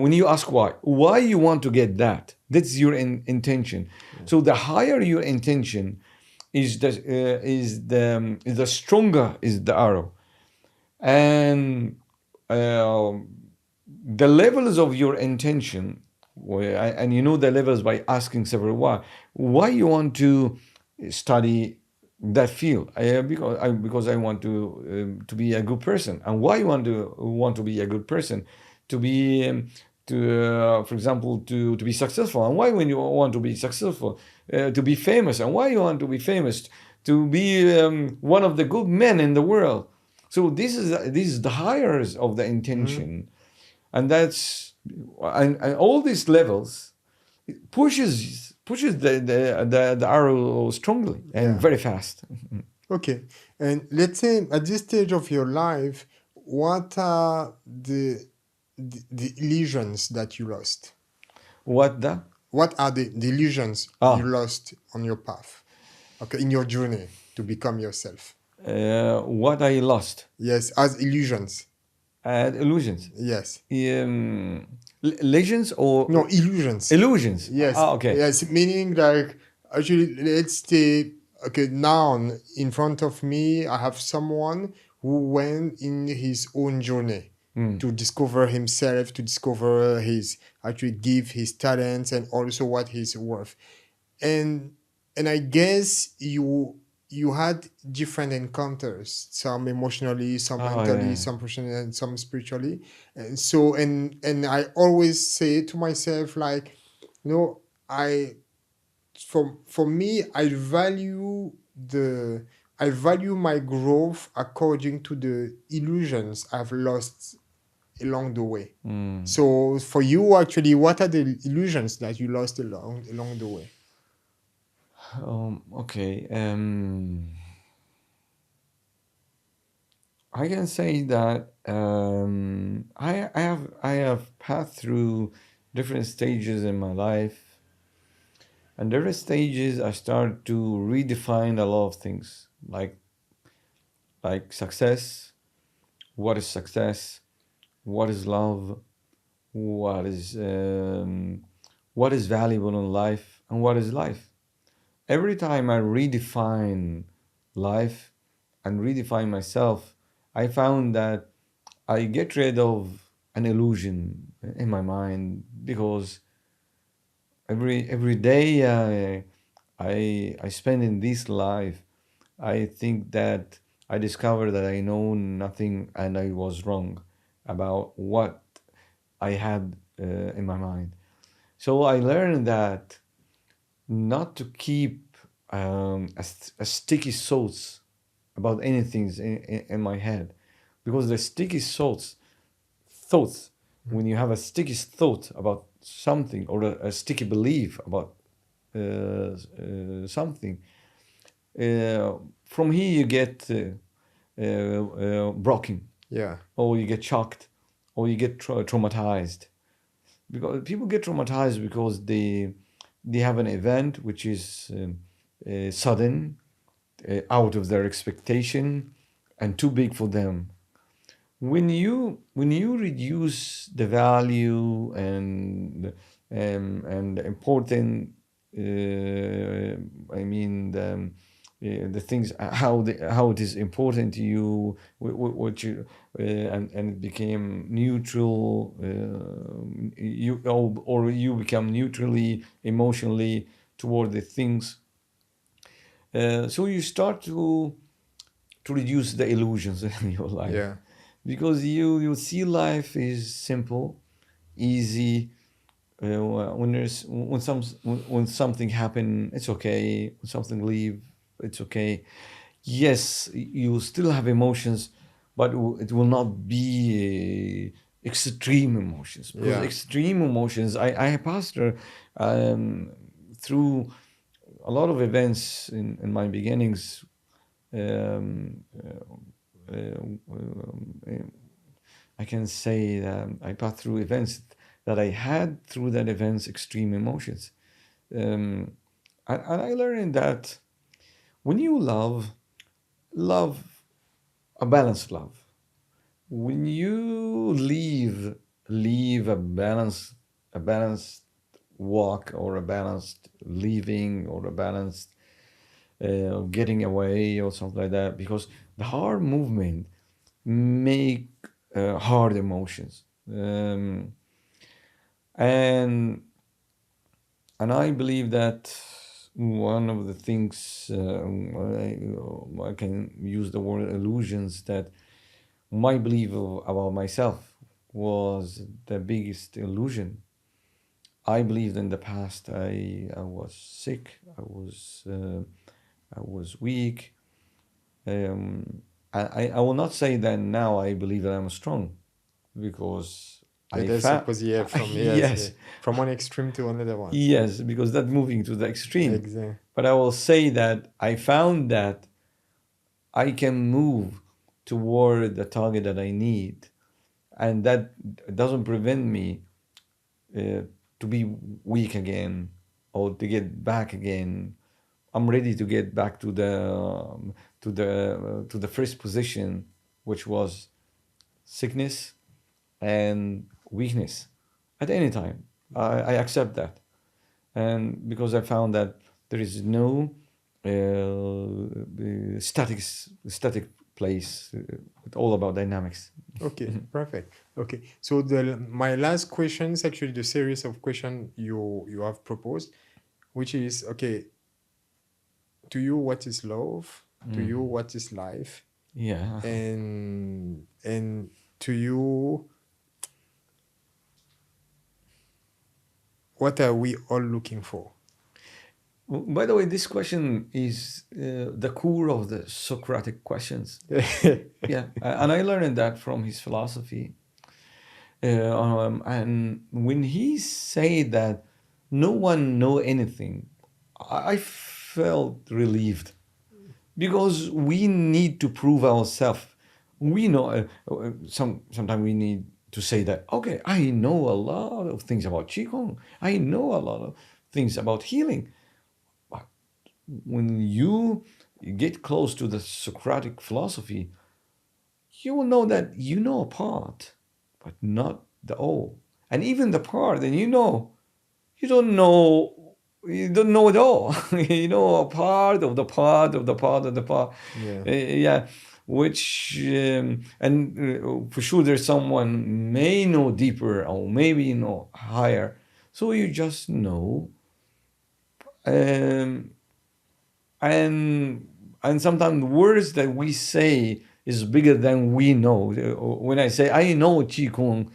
[SPEAKER 2] when you ask why you want to get that. That's your intention. So the higher your intention is the stronger is the arrow, and the levels of your intention, and you know the levels by asking several why you want to study that field. Because I want to be a good person. And why you want to be a good person? To be to For example, to be successful. And why when you want to be successful? To be famous. And why you want to be famous? To be one of the good men in the world. So this is the highers of the
[SPEAKER 1] Mm-hmm.
[SPEAKER 2] intention, and and all these levels pushes the arrow strongly and
[SPEAKER 1] Yeah.
[SPEAKER 2] very fast.
[SPEAKER 1] Okay. And let's say at this stage of your life, what are the illusions that you lost?
[SPEAKER 2] What the
[SPEAKER 1] What are the illusions you
[SPEAKER 2] ah
[SPEAKER 1] lost on your path? Okay, in your journey to become yourself.
[SPEAKER 2] what I lost?
[SPEAKER 1] Yes, as illusions.
[SPEAKER 2] Illusions.
[SPEAKER 1] Yes.
[SPEAKER 2] Legends or
[SPEAKER 1] No, illusions.
[SPEAKER 2] illusions?
[SPEAKER 1] Yes.
[SPEAKER 2] Okay.
[SPEAKER 1] Yes, meaning like actually let's say okay, now in front of me I have someone who went in his own journey to discover himself, to discover his actually give his talents and also what he's worth. And I guess you had different encounters, some emotionally, some
[SPEAKER 2] Oh
[SPEAKER 1] mentally,
[SPEAKER 2] yeah.
[SPEAKER 1] some personally, and some spiritually. And so and I always say to myself like, you know, I for me I value my growth according to the illusions I've lost along the way. So for you actually, what are the illusions that you lost along the way?
[SPEAKER 2] Okay. I can say that I have passed through different stages in my life, and different stages I start to redefine a lot of things, like success. What is success? What is love? What is um, what is valuable in life, and what is life? Every time I redefine life and redefine myself, I found that I get rid of an illusion in my mind, because every day I spend in this life, I think that I discover that I know nothing and I was wrong about what I had in my mind. So I learned that not to keep a sticky thoughts about anything in my head, because the sticky thoughts, when you have a sticky thought about something, or a sticky belief about something, uh, from here you get broken,
[SPEAKER 1] Yeah.
[SPEAKER 2] or you get shocked, or you get traumatized. Because people get traumatized because they have an event which is sudden, out of their expectation, and too big for them. When you reduce the value and the important I mean the things how it is important to you, what you and it became neutral. You or you become neutrally emotionally toward the things. So you start to reduce the illusions in your life,
[SPEAKER 1] Yeah.
[SPEAKER 2] because you see life is simple, easy. When something happen, it's okay. When something leave, it's okay. Yes, you still have emotions, but it will not be extreme emotions, because
[SPEAKER 1] Yeah.
[SPEAKER 2] extreme emotions. I pastor through a lot of events in my beginnings. Um, uh, I can say that I passed through events that I had through that events extreme emotions. Um, and I learned that when you love a balanced love. When you leave a balanced walk, or a balanced leaving, or a balanced getting away, or something like that, because the hard movement make hard emotions, and I believe that one of the things I can use the word illusions, that my belief about myself was the biggest illusion. I believed in the past I was sick, I was weak. Um, I will not say that now I believe that I'm strong, because
[SPEAKER 1] Yeah,
[SPEAKER 2] I
[SPEAKER 1] that's
[SPEAKER 2] found
[SPEAKER 1] opposite. Yeah,
[SPEAKER 2] yes,
[SPEAKER 1] from one extreme to another one.
[SPEAKER 2] yes, because that moving to the extreme.
[SPEAKER 1] Exactly.
[SPEAKER 2] But I will say that I found that I can move toward the target that I need, and that doesn't prevent me uh, to be weak again, or to get back again. I'm ready to get back to the first position, which was sickness and weakness, at any time. I accept that, and because I found that there is no static place. It's all about dynamics.
[SPEAKER 1] Okay, perfect. Okay, so my last question is actually the series of questions you have proposed, which is, okay, to you, what is love? To you, what is life?
[SPEAKER 2] Yeah.
[SPEAKER 1] And to you, what are we all looking for?
[SPEAKER 2] By the way, this question is the core of the Socratic questions. Yeah, and I learned that from his philosophy. And when he said that no one know anything, I felt relieved, because we need to prove ourselves. We know sometimes we need to say that, okay, I know a lot of things about qigong. I know a lot of things about healing. But when you get close to the Socratic philosophy, you will know that you know a part, but not the all. And even the part, and you don't know, you don't know it all. You know a part of the part of the part of the part.
[SPEAKER 1] Yeah,
[SPEAKER 2] Yeah, which and for sure there's someone may know deeper, or maybe know higher. So you just know, um, and sometimes the words that we say is bigger than we know. When I say I know qigong,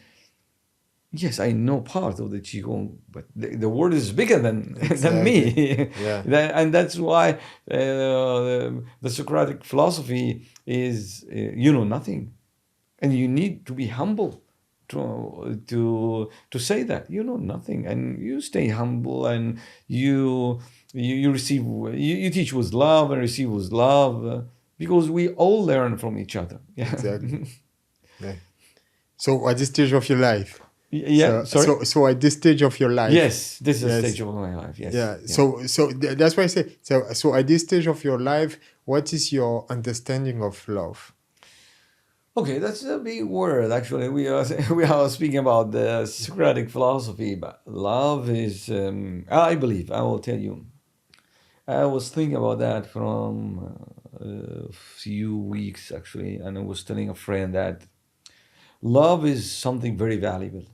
[SPEAKER 2] yes, I know part of the qigong, but the word is bigger than than
[SPEAKER 1] exactly.
[SPEAKER 2] me.
[SPEAKER 1] Yeah,
[SPEAKER 2] And that's why the Socratic philosophy is you know nothing, and you need to be humble to say that you know nothing, and you stay humble, and you receive, you teach with love and receive with love, because we all learn from each other. Yeah.
[SPEAKER 1] exactly. Yeah. So at this stage of your life,
[SPEAKER 2] Yeah, sorry.
[SPEAKER 1] at this stage of your life,
[SPEAKER 2] Yes, this is a
[SPEAKER 1] yes,
[SPEAKER 2] stage of my life. Yes.
[SPEAKER 1] yeah.
[SPEAKER 2] Yeah.
[SPEAKER 1] That's why I say, so at this stage of your life, what is your understanding of love?
[SPEAKER 2] Okay, that's a big word. Actually, we are we are speaking about the Socratic philosophy, but love is. I believe I will tell you. I was thinking about that from a few weeks actually, and I was telling a friend that love is something very valuable.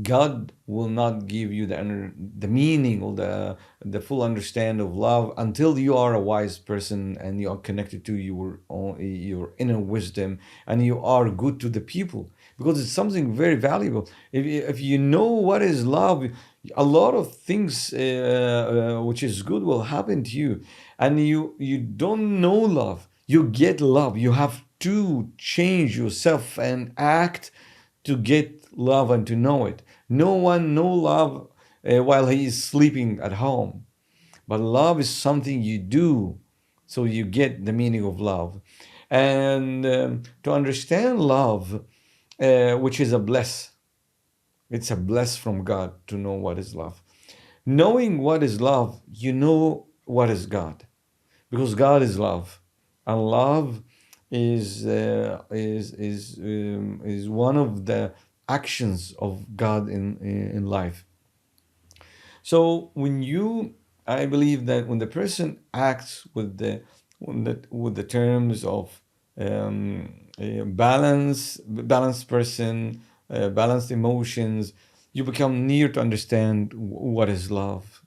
[SPEAKER 2] God will not give you the meaning or the full understand of love until you are a wise person and you are connected to your inner wisdom and you are good to the people, because it's something very valuable. If you know what is love, a lot of things which is good will happen to you. And you don't know love, you get love. You have to change yourself and act to get love and to know it. No one know love while he is sleeping at home. But love is something you do, so you get the meaning of love. And to understand love, which is a bless, it's a bless from God to know what is love. Knowing what is love, you know what is God, because God is love, and love is one of the actions of God in life. So I believe that when the person acts with the terms of balanced person, balanced emotions, you become near to understand what is love.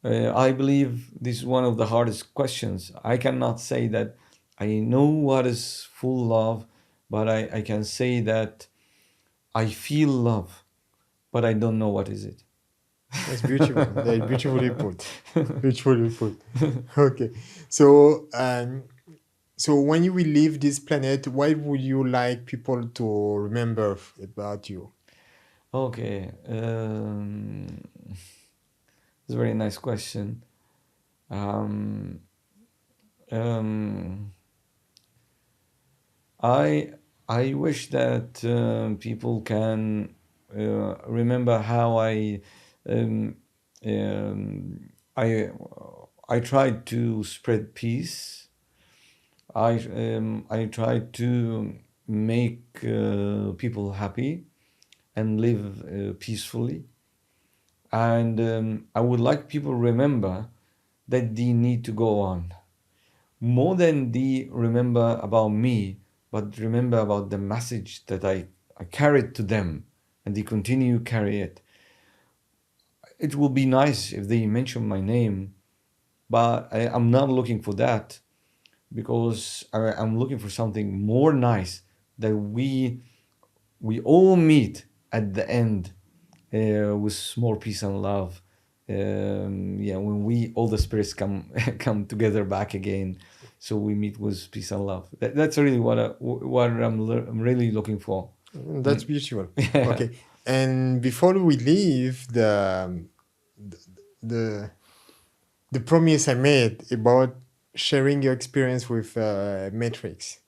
[SPEAKER 2] I believe this is one of the hardest questions. I cannot say that I know what is full love, but I can say that I feel love, but I don't know what is it.
[SPEAKER 1] That's beautiful. That's beautifully put. Beautifully put. Okay. So, so when you will leave this planet, what would you like people to remember about you?
[SPEAKER 2] Okay, it's a very nice question. Um, um, I I wish that people can remember how um, um, I I tried to spread peace. I tried to make people happy and live peacefully. And I would like people to remember that they need to go on. More than they remember about me, but remember about the message that I carried to them and they continue to carry it. It will be nice if they mention my name, but I'm not looking for that, because I'm looking for something more nice, that we all meet at the end with more peace and love. Yeah, when we all the spirits come come together back again, so we meet with peace and love. That's really what I'm really looking for.
[SPEAKER 1] That's beautiful.
[SPEAKER 2] Yeah.
[SPEAKER 1] Okay. And before we leave, the the promise I made about sharing your experience with Matrix.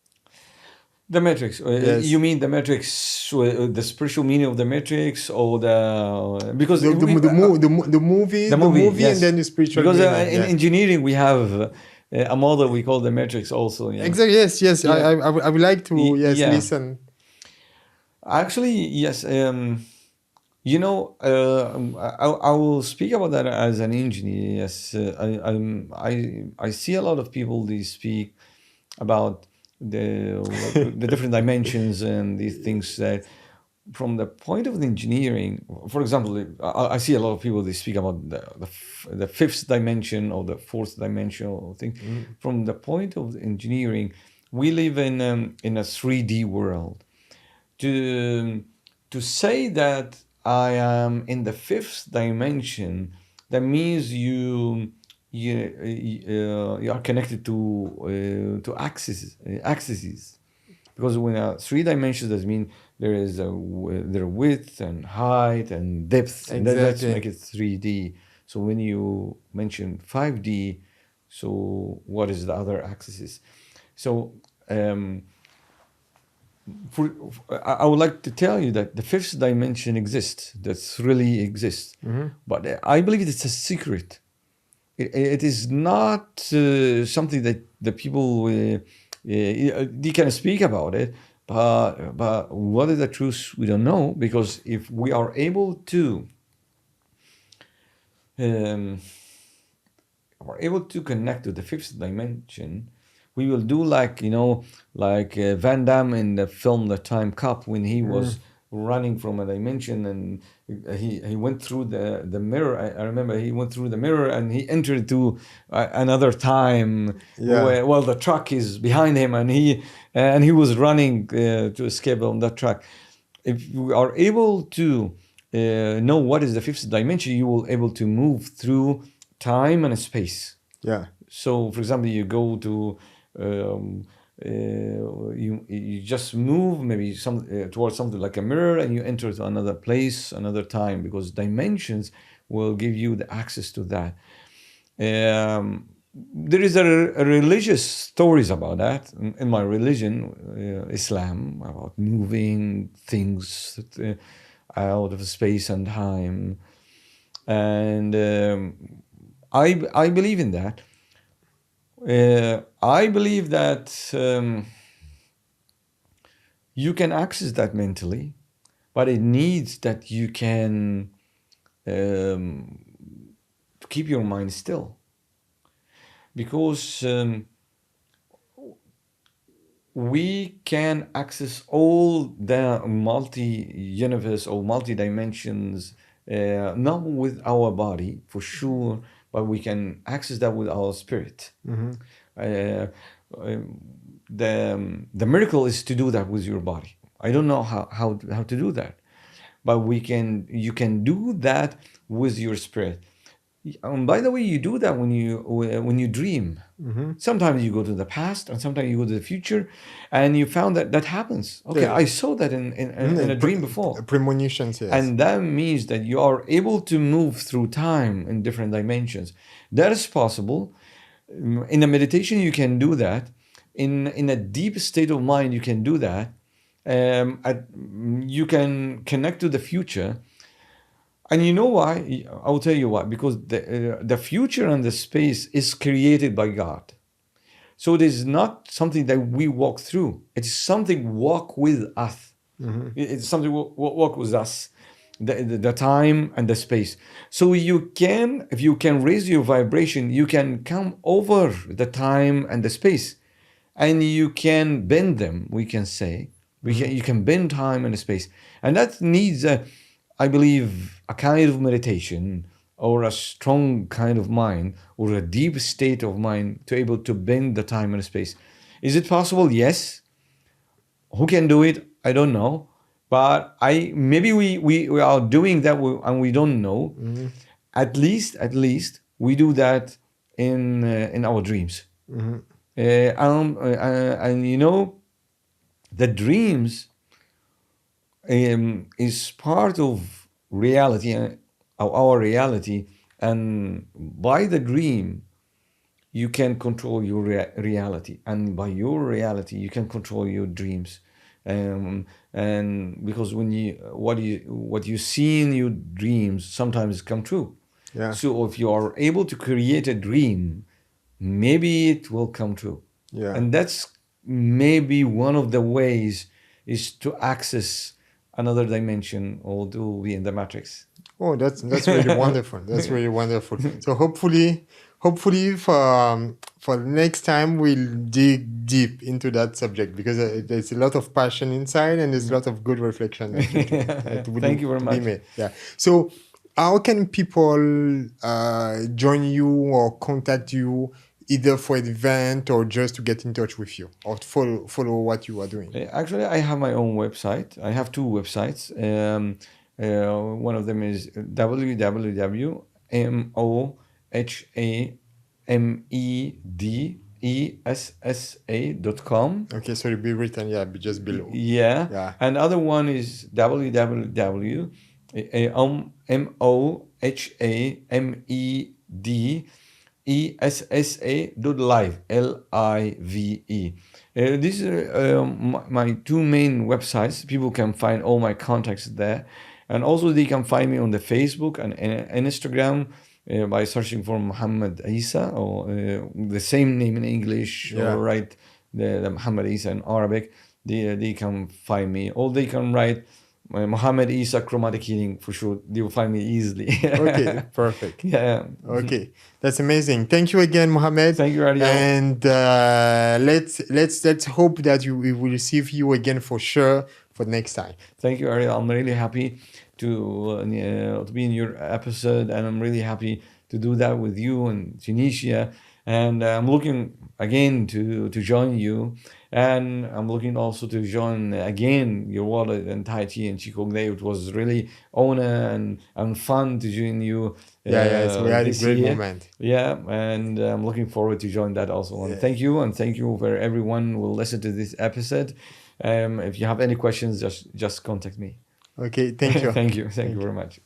[SPEAKER 2] The Matrix.
[SPEAKER 1] Yes.
[SPEAKER 2] You mean the Matrix, the spiritual meaning of the Matrix, or the because we
[SPEAKER 1] The
[SPEAKER 2] the movie,
[SPEAKER 1] movie, and
[SPEAKER 2] yes,
[SPEAKER 1] then the spiritual
[SPEAKER 2] because
[SPEAKER 1] meaning.
[SPEAKER 2] in
[SPEAKER 1] Yeah.
[SPEAKER 2] engineering we have a model we call the Matrix also. Yeah,
[SPEAKER 1] Exactly. Yes. Yes.
[SPEAKER 2] yeah,
[SPEAKER 1] I would like to
[SPEAKER 2] yeah.
[SPEAKER 1] listen.
[SPEAKER 2] Actually, yes. You know, I will speak about that as an engineer. Yes, I see a lot of people they speak about the different dimensions and these things that from the point of the engineering. For example, I see a lot of people they speak about the fifth dimension or the fourth dimensional thing.
[SPEAKER 1] Mm.
[SPEAKER 2] From the point of the engineering, we live in a 3D world. To to say that I am in the fifth dimension, that means you are connected to axes, because when three dimensions, that mean there is there width and height and depth, and that's
[SPEAKER 1] Exactly.
[SPEAKER 2] make it 3D. So when you mention 5D, so what is the other axis? So um, for, I would like to tell you that the fifth dimension exists. That's really exists,
[SPEAKER 1] Mm-hmm.
[SPEAKER 2] but I believe it's a secret. It is not something that the people He can speak about it, but what is the truth? We don't know, because if we are able to um, connect to the fifth dimension, we will do like, like Van Damme in the film The Time Cop, when he was running from a dimension, and he went through the mirror. I remember he went through the mirror and he entered to another time,
[SPEAKER 1] Yeah.
[SPEAKER 2] where, well, the truck is behind him, and he was running to escape on that truck. If we are able to know what is the fifth dimension, you will able to move through time and space.
[SPEAKER 1] Yeah.
[SPEAKER 2] So, for example, you go to you just move maybe towards something like a mirror, and you enter to another place, another time, because dimensions will give you the access to that. There is a religious stories about that in my religion, Islam, about moving things out of space and time, and I believe in that. I believe that you can access that mentally, but it needs that you can keep your mind still, because we can access all the multi-universe or multi-dimensions, not with our body for sure, but we can access that with our spirit. Uh, the miracle is to do that with your body. I don't know how to do that, but you can do that with your spirit. By the way, you do that when you dream. Sometimes you go to the past, and sometimes you go to the future, and you found that happens. Okay,
[SPEAKER 1] Yeah.
[SPEAKER 2] I saw that in a dream before.
[SPEAKER 1] Premonitions, yes.
[SPEAKER 2] And that means that you are able to move through time in different dimensions. That is possible. In a meditation, you can do that. In a deep state of mind, you can do that. You can connect to the future. And you know why? I'll tell you why. Because the future and the space is created by God. So it is not something that we walk through. It is something walk with us. It's something walk with us. The time and the space. So you can, if you can raise your vibration, you can come over the time and the space, and you can bend them. We can say you can bend time and space, and that needs I believe, a kind of meditation, or a strong kind of mind, or a deep state of mind to able to bend the time and space. Is it possible? Yes. Who can do it? I don't know. But maybe we are doing that, and we don't know. At least we do that in our dreams. And the dreams is part of reality, of our reality, and by the dream you can control your reality, and by your reality you can control your dreams. And because when what you see in your dreams sometimes come true.
[SPEAKER 1] Yeah.
[SPEAKER 2] So if you are able to create a dream, maybe it will come true.
[SPEAKER 1] Yeah.
[SPEAKER 2] And that's maybe one of the ways is to access another dimension, or to be in the matrix.
[SPEAKER 1] Oh, that's really wonderful. That's really wonderful. So hopefully for the next time we'll dig deep into that subject, because there's a lot of passion inside, and there's a lot of good reflection that would
[SPEAKER 2] Thank you very
[SPEAKER 1] be
[SPEAKER 2] much.
[SPEAKER 1] made. Yeah. So how can people join you or contact you, either for an event or just to get in touch with you, or to follow what you are doing?
[SPEAKER 2] Actually, I have my own website. I have two websites. One of them is www.mohamedessa.com.
[SPEAKER 1] Okay, so it'll be written, yeah, just below.
[SPEAKER 2] Yeah.
[SPEAKER 1] Yeah.
[SPEAKER 2] And other one is www.mohamedessa.live, Live. These are my two main websites. People can find all my contacts there. And also they can find me on the Facebook and Instagram by searching for Mohamed Essa, or the same name in English,
[SPEAKER 1] Yeah.
[SPEAKER 2] or write the Mohamed Essa in Arabic, they can find me, or they can write Mohamed Essa Chromatic Healing for sure. They will find me easily.
[SPEAKER 1] Okay, perfect.
[SPEAKER 2] Yeah.
[SPEAKER 1] Okay, that's amazing. Thank you again, Mohamed.
[SPEAKER 2] Thank you, Ariel.
[SPEAKER 1] And let's hope that we will receive you again for sure for next time.
[SPEAKER 2] Thank you, Ariel. I'm really happy to be in your episode, and I'm really happy to do that with you in Tunisia. And I'm looking again to join you, and I'm looking also to join again your World Tai Chi and Qigong Day. It was really honor and fun to join you.
[SPEAKER 1] So we had a
[SPEAKER 2] this
[SPEAKER 1] great
[SPEAKER 2] year.
[SPEAKER 1] moment.
[SPEAKER 2] Yeah, and I'm looking forward to join that also. And thank you for everyone who will listen to this episode. If you have any questions, just contact me.
[SPEAKER 1] Okay, thank you.
[SPEAKER 2] Thank you very much.